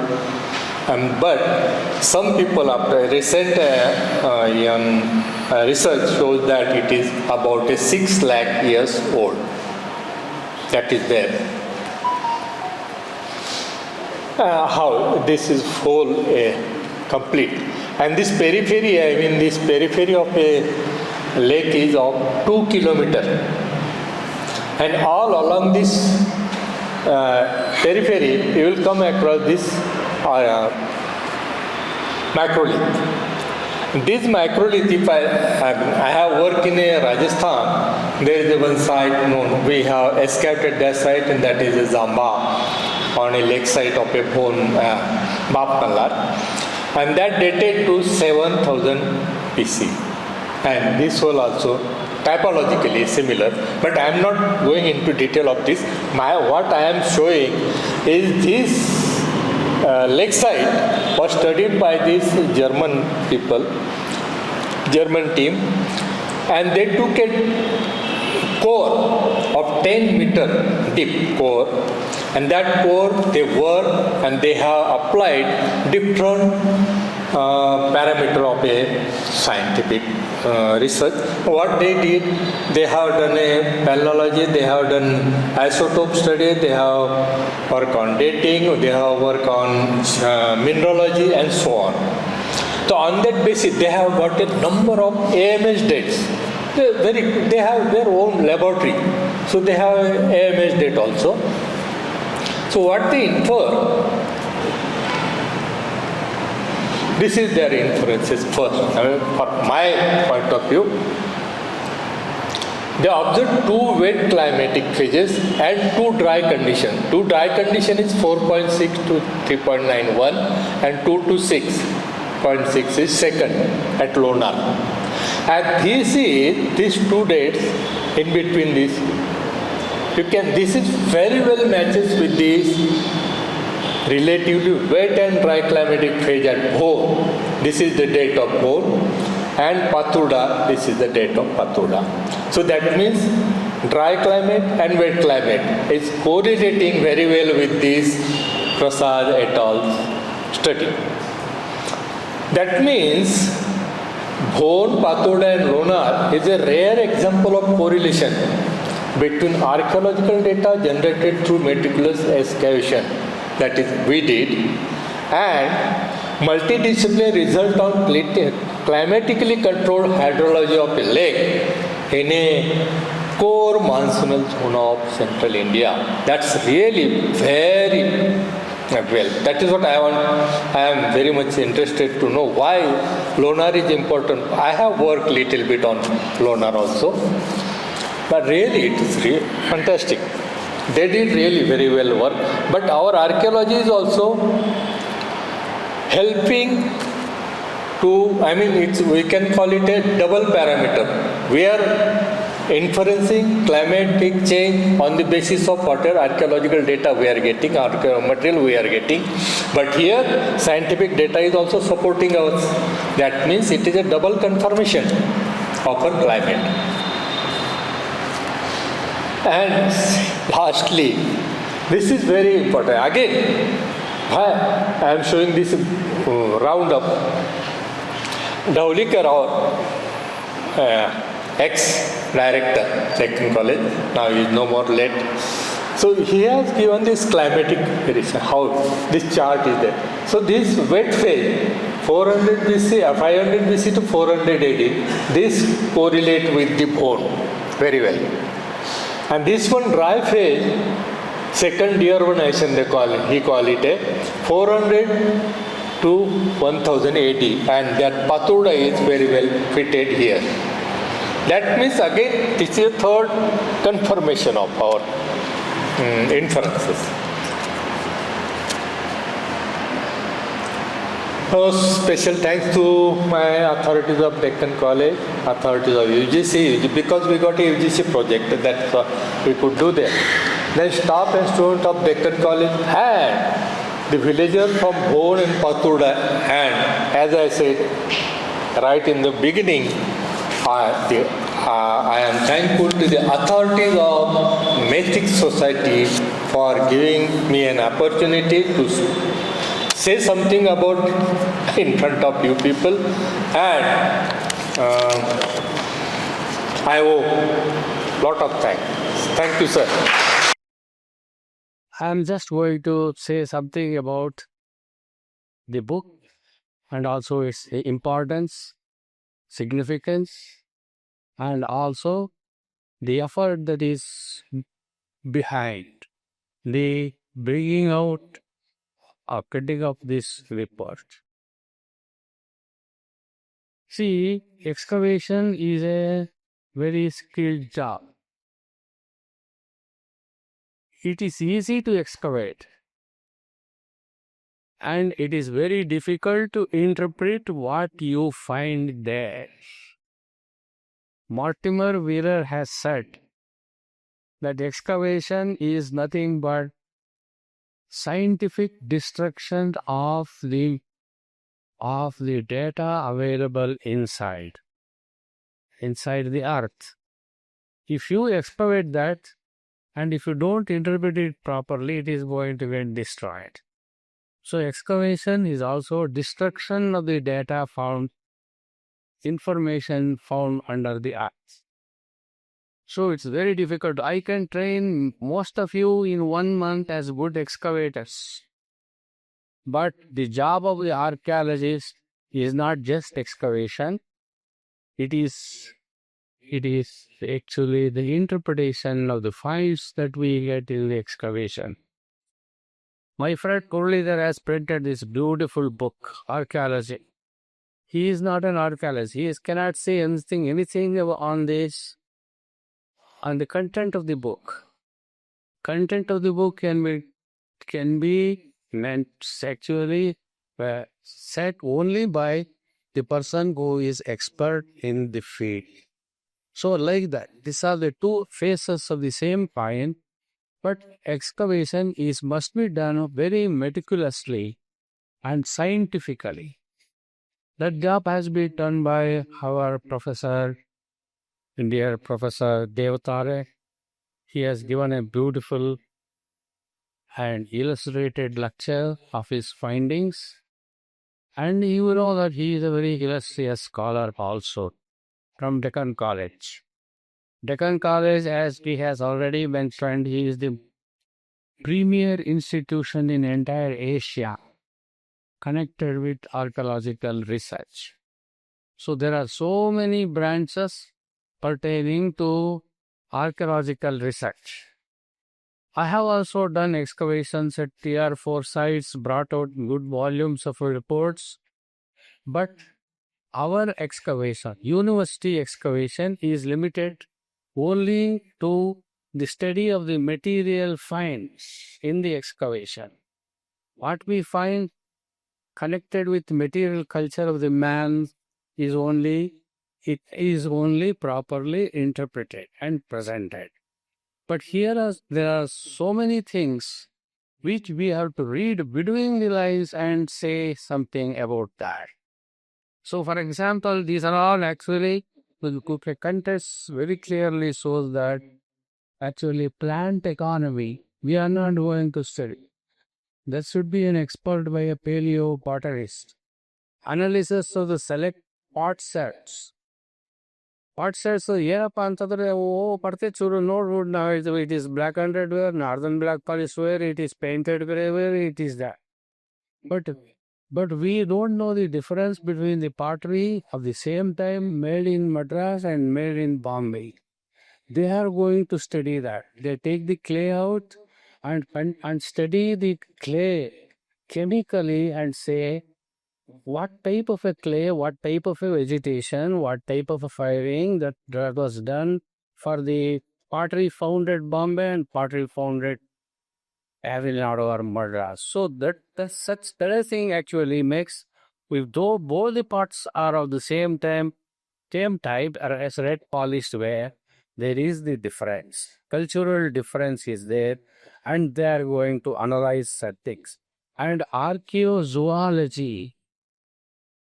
But some people, after recent research shows that it is about 6 lakh years old. That is there. How this is whole complete. And this periphery, this periphery of a lake is of 2 kilometers. And all along this periphery, you will come across this macrolith. This macrolith, if I have worked in Rajasthan, there is one site known, we have excavated that site, and that is a Zamba on a lake site of a Bhon, Bapnalar, and that dated to 7000 BC. And this whole also typologically similar, but I am not going into detail of this. What I am showing is this lake site was studied by these German people, German team, and they took a core of 10 meter deep core, and that core they work and they have applied different parameter of a scientific research. What they did, they have done a palynology, they have done isotope study, they have worked on dating, they have worked on mineralogy and so on. So on that basis, they have got a number of AMS dates. They have their own laboratory, so they have AMS date also. So what they infer, this is their inferences first. For my point of view, They observed 2 wet climatic phases and 2 dry conditions. 2 dry condition is 4.6 to 3.91 and 2 to 6.6 is second at Lonar. And these 2 dates in between this, this is very well matches with this relatively wet and dry climatic phase at Bhon. This is the date of Bhon. And Patuda, this is the date of Patuda. So that means dry climate and wet climate is correlating very well with this Prasad et al. Study. That means Bhon, Patuda and Lonar is a rare example of correlation between archaeological data generated through meticulous excavation, that is we did, and multidisciplinary result on climatically controlled hydrology of a lake in a core monsoonal zone of central India. That's really very well. That is what I want. I am very much interested to know why Lonar is important. I have worked little bit on Lonar also, but really it is really fantastic. They did really very well work. But our archaeology is also helping to, we can call it a double parameter. We are inferencing climatic change on the basis of whatever archaeological data we are getting, archaeological material we are getting. But here, scientific data is also supporting us. That means it is a double confirmation of our climate. And lastly, this is very important. Again, I am showing this roundup. Daulikar, our ex-director, Deccan College, now he is no more late. So he has given this climatic variation, how this chart is there. So this wet phase, 400 BC, 500 BC to 400 AD, this correlate with the Bhon very well. And this one dry phase, second deurbanization he call it a 400 to 1000 AD, and that Patuda is very well fitted here. That means again this is a third confirmation of our inferences. So special thanks to my authorities of Deccan College, authorities of UGC, because we got a UGC project, that's we could do that. Then staff and students of Deccan College and the villagers from Bhon and Patuda, and as I said right in the beginning, I am thankful to the authorities of MythicSociety for giving me an opportunity to say something about in front of you people, and I owe lot of thanks. Thank you, sir. I am just going to say something about the book and also its importance, significance, and also the effort that is behind the bringing out or cutting of this report. See, excavation is a very skilled job. It is easy to excavate, and it is very difficult to interpret what you find there. Mortimer Wheeler has said that excavation is nothing but scientific destruction of the data available inside the earth. If you excavate that, and if you don't interpret it properly, it is going to get destroyed. So excavation is also destruction of the data found, information found under the earth. So it's very difficult. I can train most of you in 1 month as good excavators. But the job of the archaeologist is not just excavation. It is actually the interpretation of the finds that we get in the excavation. My friend Kurlidhar has printed this beautiful book, Archaeology. He is not an archaeologist. He cannot say anything on this on the content of the book. Content of the book can be meant actually set only by the person who is expert in the field. So like that, these are the two faces of the same coin, but excavation must be done very meticulously and scientifically. That job has been done by our professor, dear Professor Deotare. He has given a beautiful and illustrated lecture of his findings. And you know that he is a very illustrious scholar also from Deccan College. Deccan College, as he has already mentioned, he is the premier institution in entire Asia connected with archaeological research. So there are so many branches pertaining to archaeological research. I have also done excavations at Tier 4 sites, brought out good volumes of reports, but our excavation, university excavation, is limited only to the study of the material finds in the excavation. What we find connected with material culture of the man is only properly interpreted and presented. But there are so many things which we have to read between the lines and say something about that. So, for example, these are all actually, the context very clearly shows that actually plant economy, we are not going to study. That should be an expert by a paleobotanist. Analysis of the select pot sets. Pot sets, ಏನಪ್ಪ ಅಂತಂದ್ರೆ ಪಡ್ತೈತೆ ಚೂರು ನೋಡ್ಬಿಟ್ಟು ನಾವು ಹೇಳ್ತೀವಿ it is black hundred ware, northern black polish ware, it is painted grey ware, it is that. But we don't know the difference between the pottery of the same time made in Madras and made in Bombay. They are going to study that. They take the clay out and study the clay chemically and say what type of a clay, what type of a vegetation, what type of a firing that was done for the pottery found at Bombay and pottery found at Tamil Nadu or Madras. So that thing actually makes, if though both the pots are of the same type or as red polished ware, there is the difference. Cultural difference is there, and they are going to analyze such things. And archaeozoology.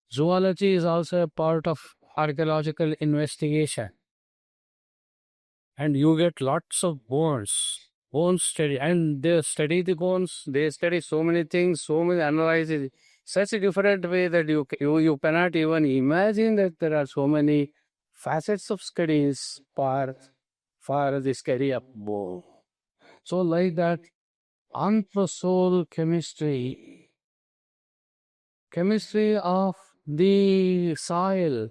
Zoology is also a part of archaeological investigation. And you get lots of bones study, and they study the bones, they study so many things, so many analyses, such a different way that you cannot even imagine that there are so many facets of studies for the study of bone. So like that, anthrozoal chemistry of the soil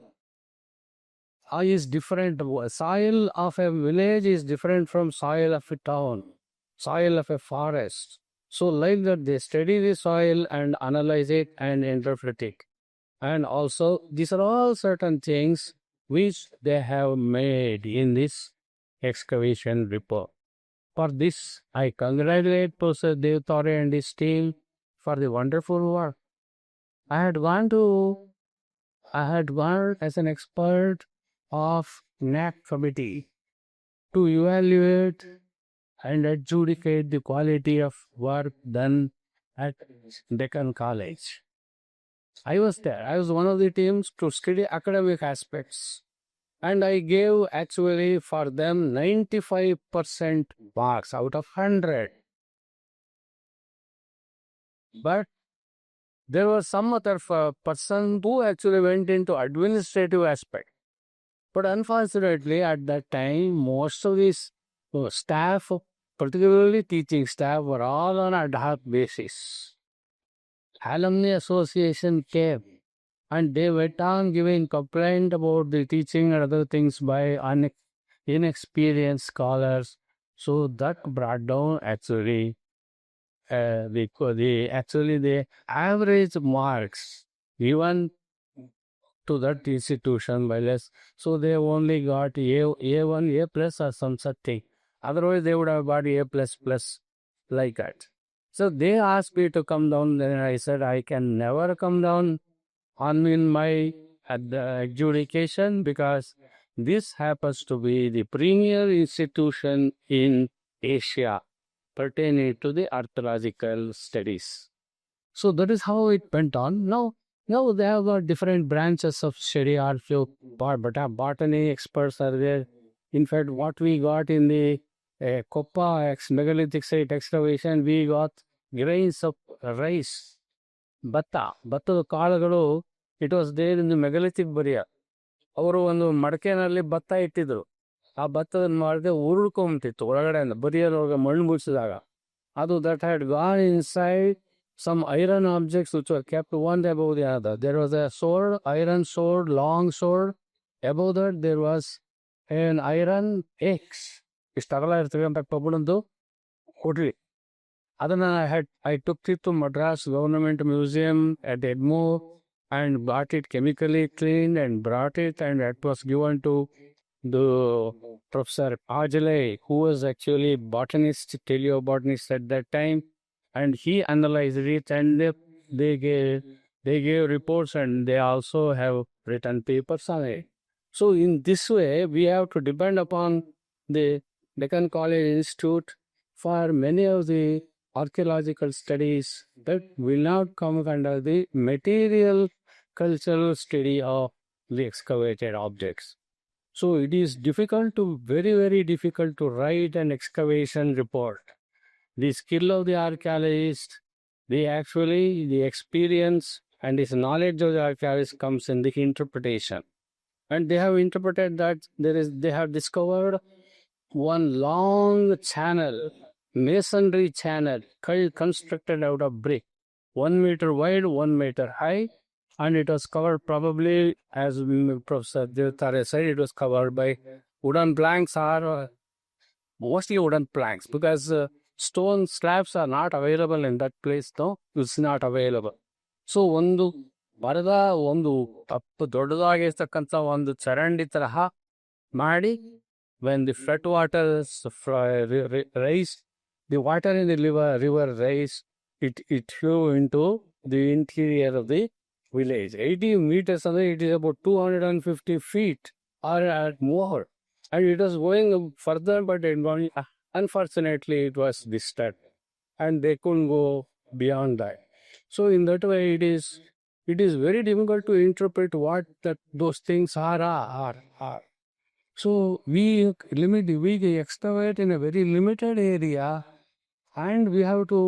is different. Soil of a village is different from soil of a town, soil of a forest. So like that, they study the soil and analyze it and interpret it. And also, these are all certain things which they have made in this excavation report. For this, I congratulate Professor Deotare and his team for the wonderful work. I had gone as an expert of NAC committee to evaluate and adjudicate the quality of work done at Deccan College. I was there. I was one of the teams to study academic aspects. And I gave actually for them 95% marks out of 100. But there was some other person who actually went into administrative aspect. But unfortunately, at that time, most of these staff, particularly teaching staff, were all on ad hoc basis. Alumni association came and they went on giving complaint about the teaching and other things by inexperienced scholars. So that brought down actually the average marks, even to that institution by less. So they only got A1, A plus or some such thing. Otherwise, they would have got A plus plus like that. So they asked me to come down. Then I said, I can never come down on in my adjudication because this happens to be the premier institution in Asia pertaining to the archaeological studies. So that is how it went on. Now they have got different branches of study. Botany experts are there. In fact, what we got in the Koppa megalithic site excavation, we got grains of rice, ಭತ್ತದ ಕಾಳುಗಳು. It was there in the megalithic burial. ಅವರು ಒಂದು ಮಡಕೆನಲ್ಲಿ ಭತ್ತ ಇಟ್ಟಿದ್ರು. ಆ ಭತ್ತದ ಮಾಡಿದೆ ಉರುಳ್ಕೊಂಬಿಟ್ಟಿತ್ತು ಒಳಗಡೆ ಬರಿಯೊಳಗೆ ಮಣ್ಣು ಮುಚ್ಚಿದಾಗ. ಅದು that had gone inside some iron objects which were kept one above the other. There was a sword, iron sword, long sword. Above that there was an iron axe. ಇಷ್ಟು ಅಗಲ ಇರ್ತಕ್ಕಂಥ ಕಬ್ಬಿಣದ್ದು ಕೊಡ್ಲಿ. ಅದನ್ನು I took it to Madras Government Museum at Edmore and bought it chemically cleaned and brought it, and that was given to the Professor Ajale, who was actually botanist, teleobotanist at that time. And he analyzed it, and they gave reports, and they also have written papers on it. So in this way, we have to depend upon the Deccan College Institute for many of the archaeological studies that will not come under the material cultural study of the excavated objects. So it is very, very difficult to write an excavation report. The skill of the archaeologist, the experience and his knowledge of the archaeologist comes in the interpretation. And they have interpreted that they have discovered one long channel, masonry channel, constructed out of brick, 1 meter wide, 1 meter high, and it was covered probably, as Professor Deotare said, it was covered by wooden planks or mostly wooden planks, because stone slabs are not available in that place. No, it's not available. So ಒಂದು ಮರದ ಒಂದು ದೊಡ್ಡದಾಗಿರ್ತಕ್ಕಂಥ ಒಂದು ಚರಂಡಿ ತರಹ ಮಾಡಿ, when the flood waters rise, the water in the river rise, it flew into the interior of the village. 80 meters away, it is about 250 feet or more, and it was going further, but unfortunately, it was disturbed, and they couldn't go beyond that. So in that way, it is very difficult to interpret what those things are. So we excavate in a very limited area, and we have to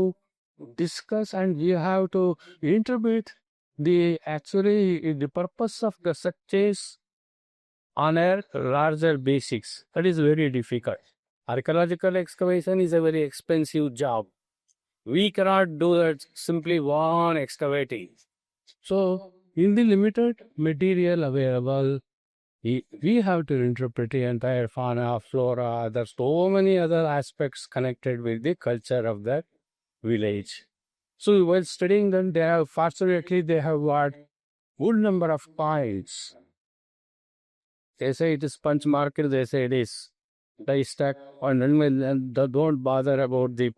discuss and we have to interpret the purpose of the structures on a larger basics. That is very difficult. Archaeological excavation is a very expensive job. We cannot do that simply one excavating. So, in the limited material available, we have to interpret the entire fauna, flora, there's so many other aspects connected with the culture of that village. So, while studying them, fortunately, they have got good number of coins. They say it is punch market, they say it is die stack, and don't bother about the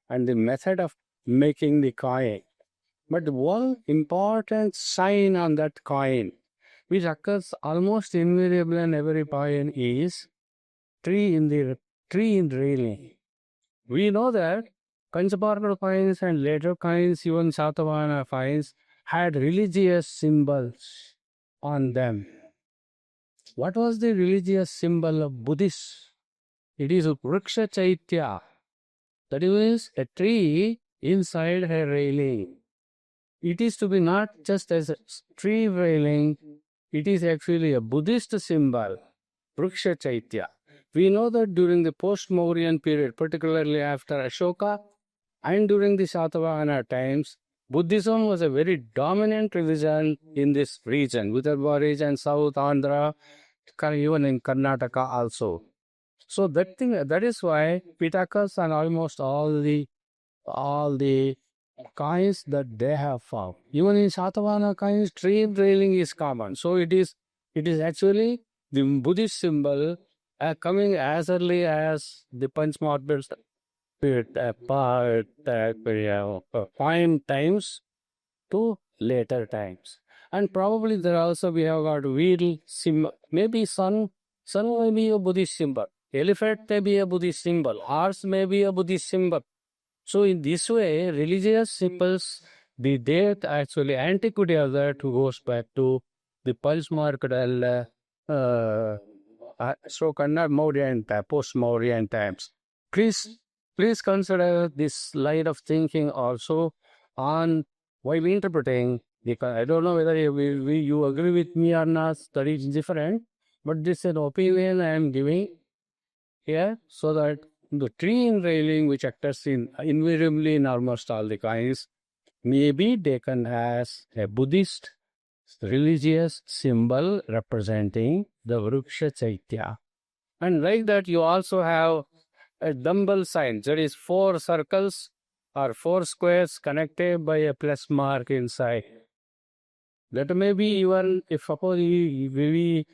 and the method of making the coin. But one important sign on that coin, which occurs almost invariably in every coin, is tree in railing. We know that Panchaparna coins and later coins, even Satavahana coins, had religious symbols on them. What was the religious symbol of Buddhists? It is Vriksha Chaitya. That is a tree inside a railing. It is to be not just as a tree railing, it is actually a Buddhist symbol, Vriksha Chaitya. We know that during the post-Mauryan period, particularly after Ashoka and during the Satavahana times, Buddhism was a very dominant religion in this region, Vidarbha region, South Andhra, even in Karnataka also. So that is why Pitakas and almost all the coins that they have found. Even in Satavahana coins, tree railing is common. So it is actually the Buddhist symbol coming as early as the Punch marbles coin times to later times. And probably there also we have got wheel symbol. Maybe sun may be a Buddhist symbol. Elephant may be a Buddhist symbol. Horse may be a Buddhist symbol. So in this way, religious symbols, the date actually antiquity of that goes back to the pulse marked so cannot Mauryan post-Mauryan times. Please consider this line of thinking also on while interpreting. I don't know whether you agree with me or not. That is different, but this is an opinion I am giving here, so that the tree railing which occurs in invariably in almost all the coins may be taken as a Buddhist religious symbol representing the Vriksha Chaitya. And like that, you also have a dumbbell sign. That is 4 circles or 4 squares connected by a plus mark inside. That may be even if suppose we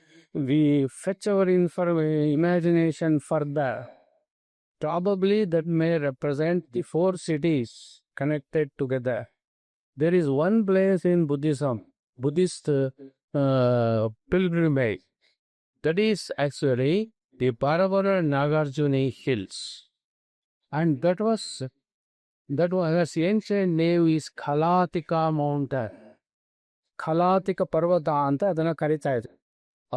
fetch our imagination further, probably that may represent the 4 cities connected together. There is one place in Buddhism, Buddhist pilgrimage, that is actually the Paravara Nagarjuna hills. And that was ancient name is Kalatika mountain. Kalatika Parvata anta adana karita ಇದೆ.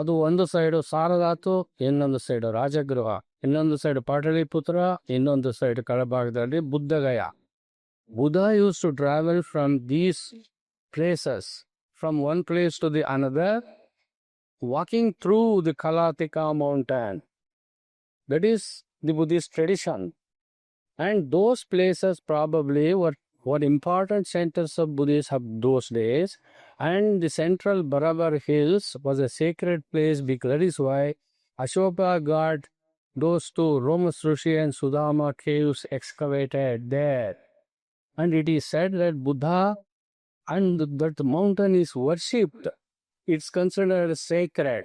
ಅದು ಒಂದು side Sarnath, ಇನ್ನೊಂದು side Rajgriha, ಇನ್ನೊಂದು side Pataliputra, ಇನ್ನೊಂದು side ಕೆಳಭಾಗದಲ್ಲಿ ಬುದ್ಧಗಯ. Buddha used to travel from these places, from one place to the another, walking through the Kalatika mountain. That is the Buddhist tradition. And those places probably were important centers of Buddhism of those days. And the central Barabar Hills was a sacred place, because that is why Ashoka got those 2 Romus Rishi and Sudama caves excavated there. And it is said that Buddha and that mountain is worshipped. It's considered sacred.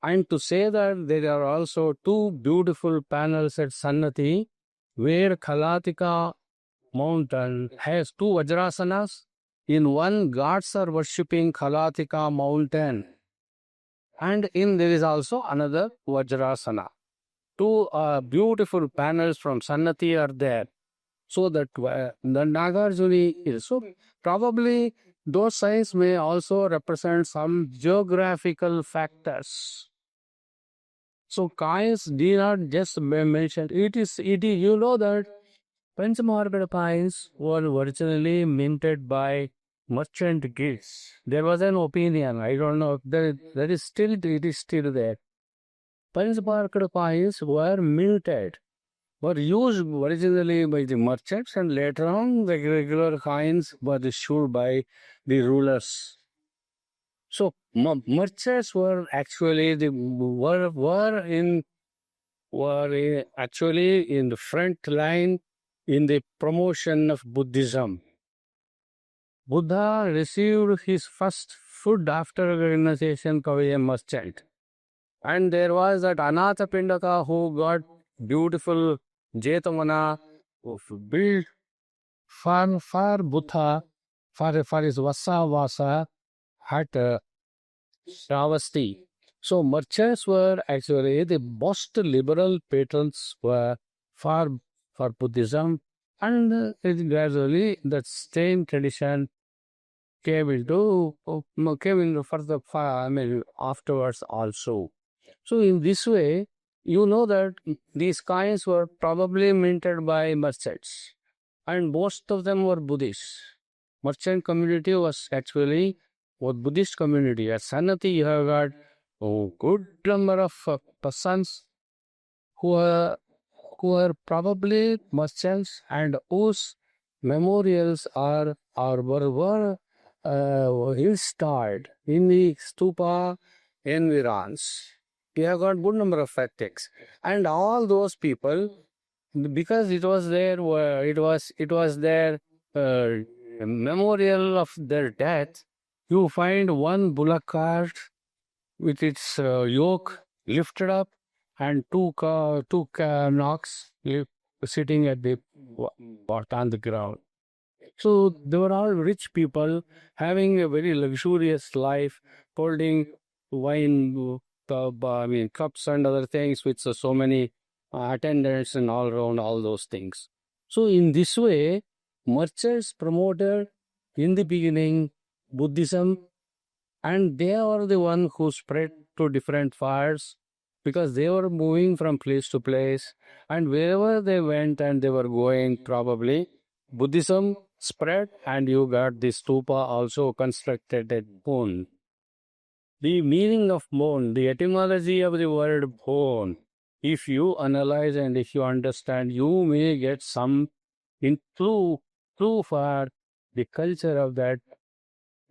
And to say that there are also 2 beautiful panels at Sannati, where Kalatika mountain has 2 Vajrasanas. In one, gods are worshipping Kalatika mountain. And there is also another Vajrasana. 2 beautiful panels from Sannati are there. So that the Nagarjuna is. So probably those signs may also represent some geographical factors. So coins do not just mention. It is you know that Panchamahargada coins were originally minted by merchant guilds. There was an opinion, I don't know if it is still there. Panchamahargada coins were minted, were used originally by the merchants, and later on the regular coins were issued by the rulers. So merchants were actually actually in the front line in the promotion of Buddhism. Buddha received his first food after renunciation by a merchant. And there was that Anatha Pindaka who got beautiful Jetamana built for Buddha, for his Vasa at Shravasti. So merchants were actually the most liberal patrons were for Buddhism, and gradually that same tradition came into further afterwards also. So in this way, you know that these coins were probably minted by merchants, and most of them were Buddhists. Merchant community was actually Buddhist community. At Sannati, you have got a good number of persons who are probably merchants, and whose memorials were installed in the stupa environs. We have got good number of ethics, and all those people, because it was there memorial of their death, you find one bullock cart with its yoke lifted up and two knocks sitting at the on the ground. So they were all rich people having a very luxurious life, holding wine, cups and other things with so many attendants and all around all those things. So in this way, merchants promoted in the beginning Buddhism, and they are the one who spread to different parts because they were moving from place to place, and wherever they went and they were going, probably Buddhism spread, and you got the stupa also constructed at Bhon. The meaning of Bhon, the etymology of the word Bhon, if you analyze and if you understand, you may get some clue for the culture of that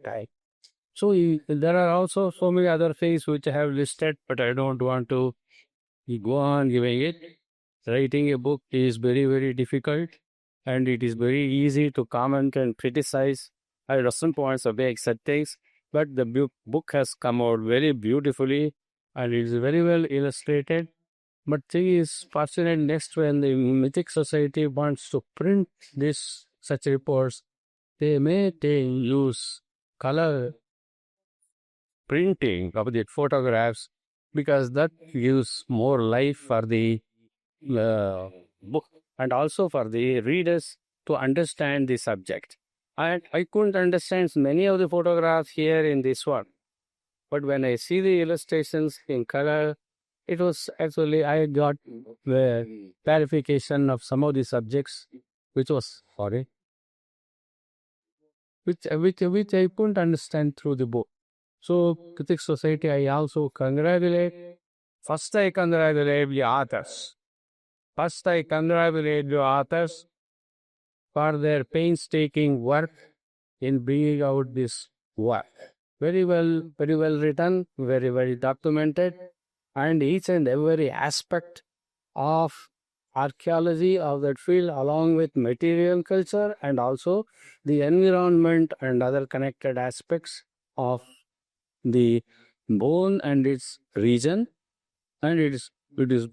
time. So there are also so many other things which I have listed, but I don't want to go on giving it. Writing a book is very, very difficult, and it is very easy to comment and criticize at some points of exact things. But the book has come out very beautifully, and it is very well illustrated. But thing is, fortunate next when the Mythic Society wants to print such reports, they may use color printing of the photographs because that gives more life for the book and also for the readers to understand the subject. And I couldn't understand many of the photographs here in this one, but when I see the illustrations in color, it was actually, I got the clarification of some of the subjects which I couldn't understand through the book. So, Mythic Society, I also congratulate. First, I congratulate the authors. For their painstaking work in bringing out this work. Very well written, very, very documented, and each and every aspect of archaeology of that field, along with material culture and also the environment and other connected aspects of the Bhon and its region, and it is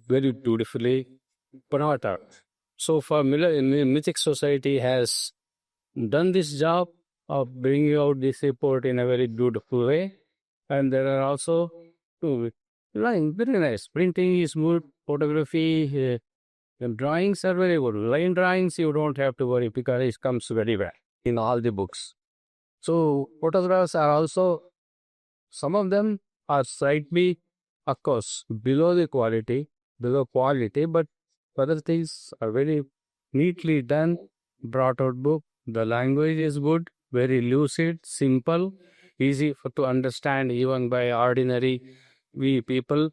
very beautifully brought out. So for Mythic Society has done this job of bringing out this report in a very beautiful way, and there are also very nice. Printing is good, photography, drawings are very good. Line drawings you don't have to worry because it comes very well in all the books. So photographs are also, some of them are slightly, of course, below quality, but other things are very neatly done, brought out book. The language is good, very lucid, simple, easy to understand even by ordinary people.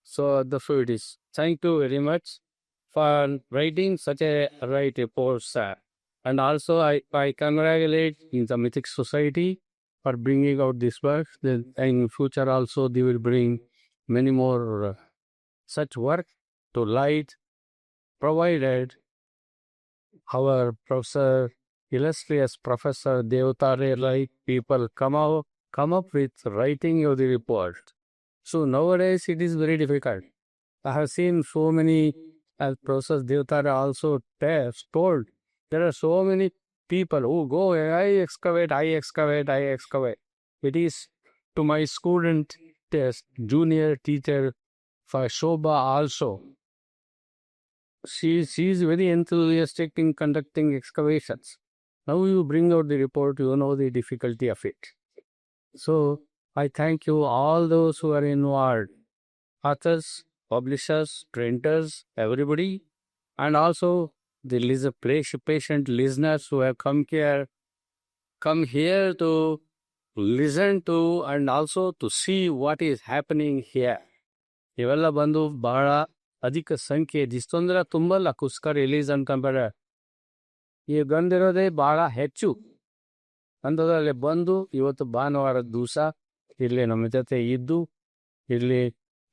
So the food is. Thank you very much for writing such a right report, sir. And also I congratulate the Mythic Society for bringing out this work. Then in future also they will bring many more such work to light, provided our illustrious Professor Deotare like people come up with writing of the report. So nowadays it is very difficult. I have seen so many, as Professor Deotare also told, there are so many people who go, I excavate. It is to my student, junior teacher for Shobha also. She is very enthusiastic in conducting excavations. Now you bring out the report, you know the difficulty of it. So I thank you all those who are involved, authors, publishers, printers, everybody, and also the patient listeners who have come here to listen to and also to see what is happening here. ಇವೆಲ್ಲ ಬಂದು ಬಹಳ ಅಧಿಕ ಸಂಖ್ಯೆ ಇಷ್ಟೊಂದ್ರೆ ತುಂಬಲ್ಲ kuska release ಅನ್ಕೊಂಬೇಡ, ಈಗ ಬಂದಿರೋದೇ ಬಹಳ ಹೆಚ್ಚು ಅಂಥದ್ರಲ್ಲಿ ಬಂದು ಇವತ್ತು ಭಾನುವಾರದ ದಿವಸ ಇಲ್ಲಿ ನಮ್ಮ ಜೊತೆ ಇದ್ದು ಇಲ್ಲಿ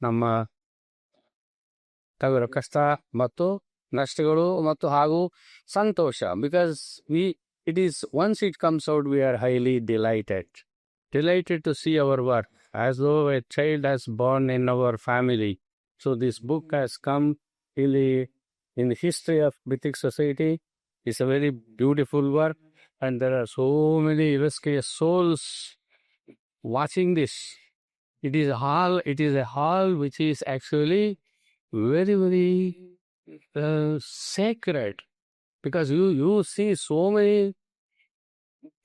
ನಮ್ಮ ತವರ ಕಷ್ಟ ಮತ್ತು ನಷ್ಟಗಳು ಮತ್ತು ಹಾಗೂ ಸಂತೋಷ, because it is, once it comes out, we are highly delighted to see our work, as though a child has born in our family. So this book has come in the history of MythicSociety. It's a very beautiful work, and there are so many illustrious souls watching this. It is a hall which is actually very, very sacred, because you see so many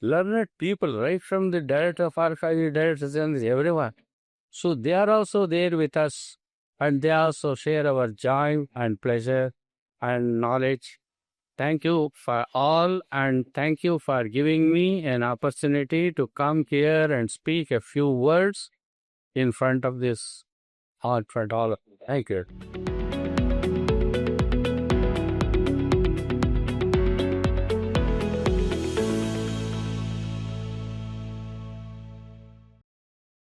learned people, right from the director of archaeology, directors, and everyone. So they are also there with us, and they also share our joy and pleasure and knowledge. Thank you for all, and thank you for giving me an opportunity to come here and speak a few words in front of this heartfelt all. Thank you.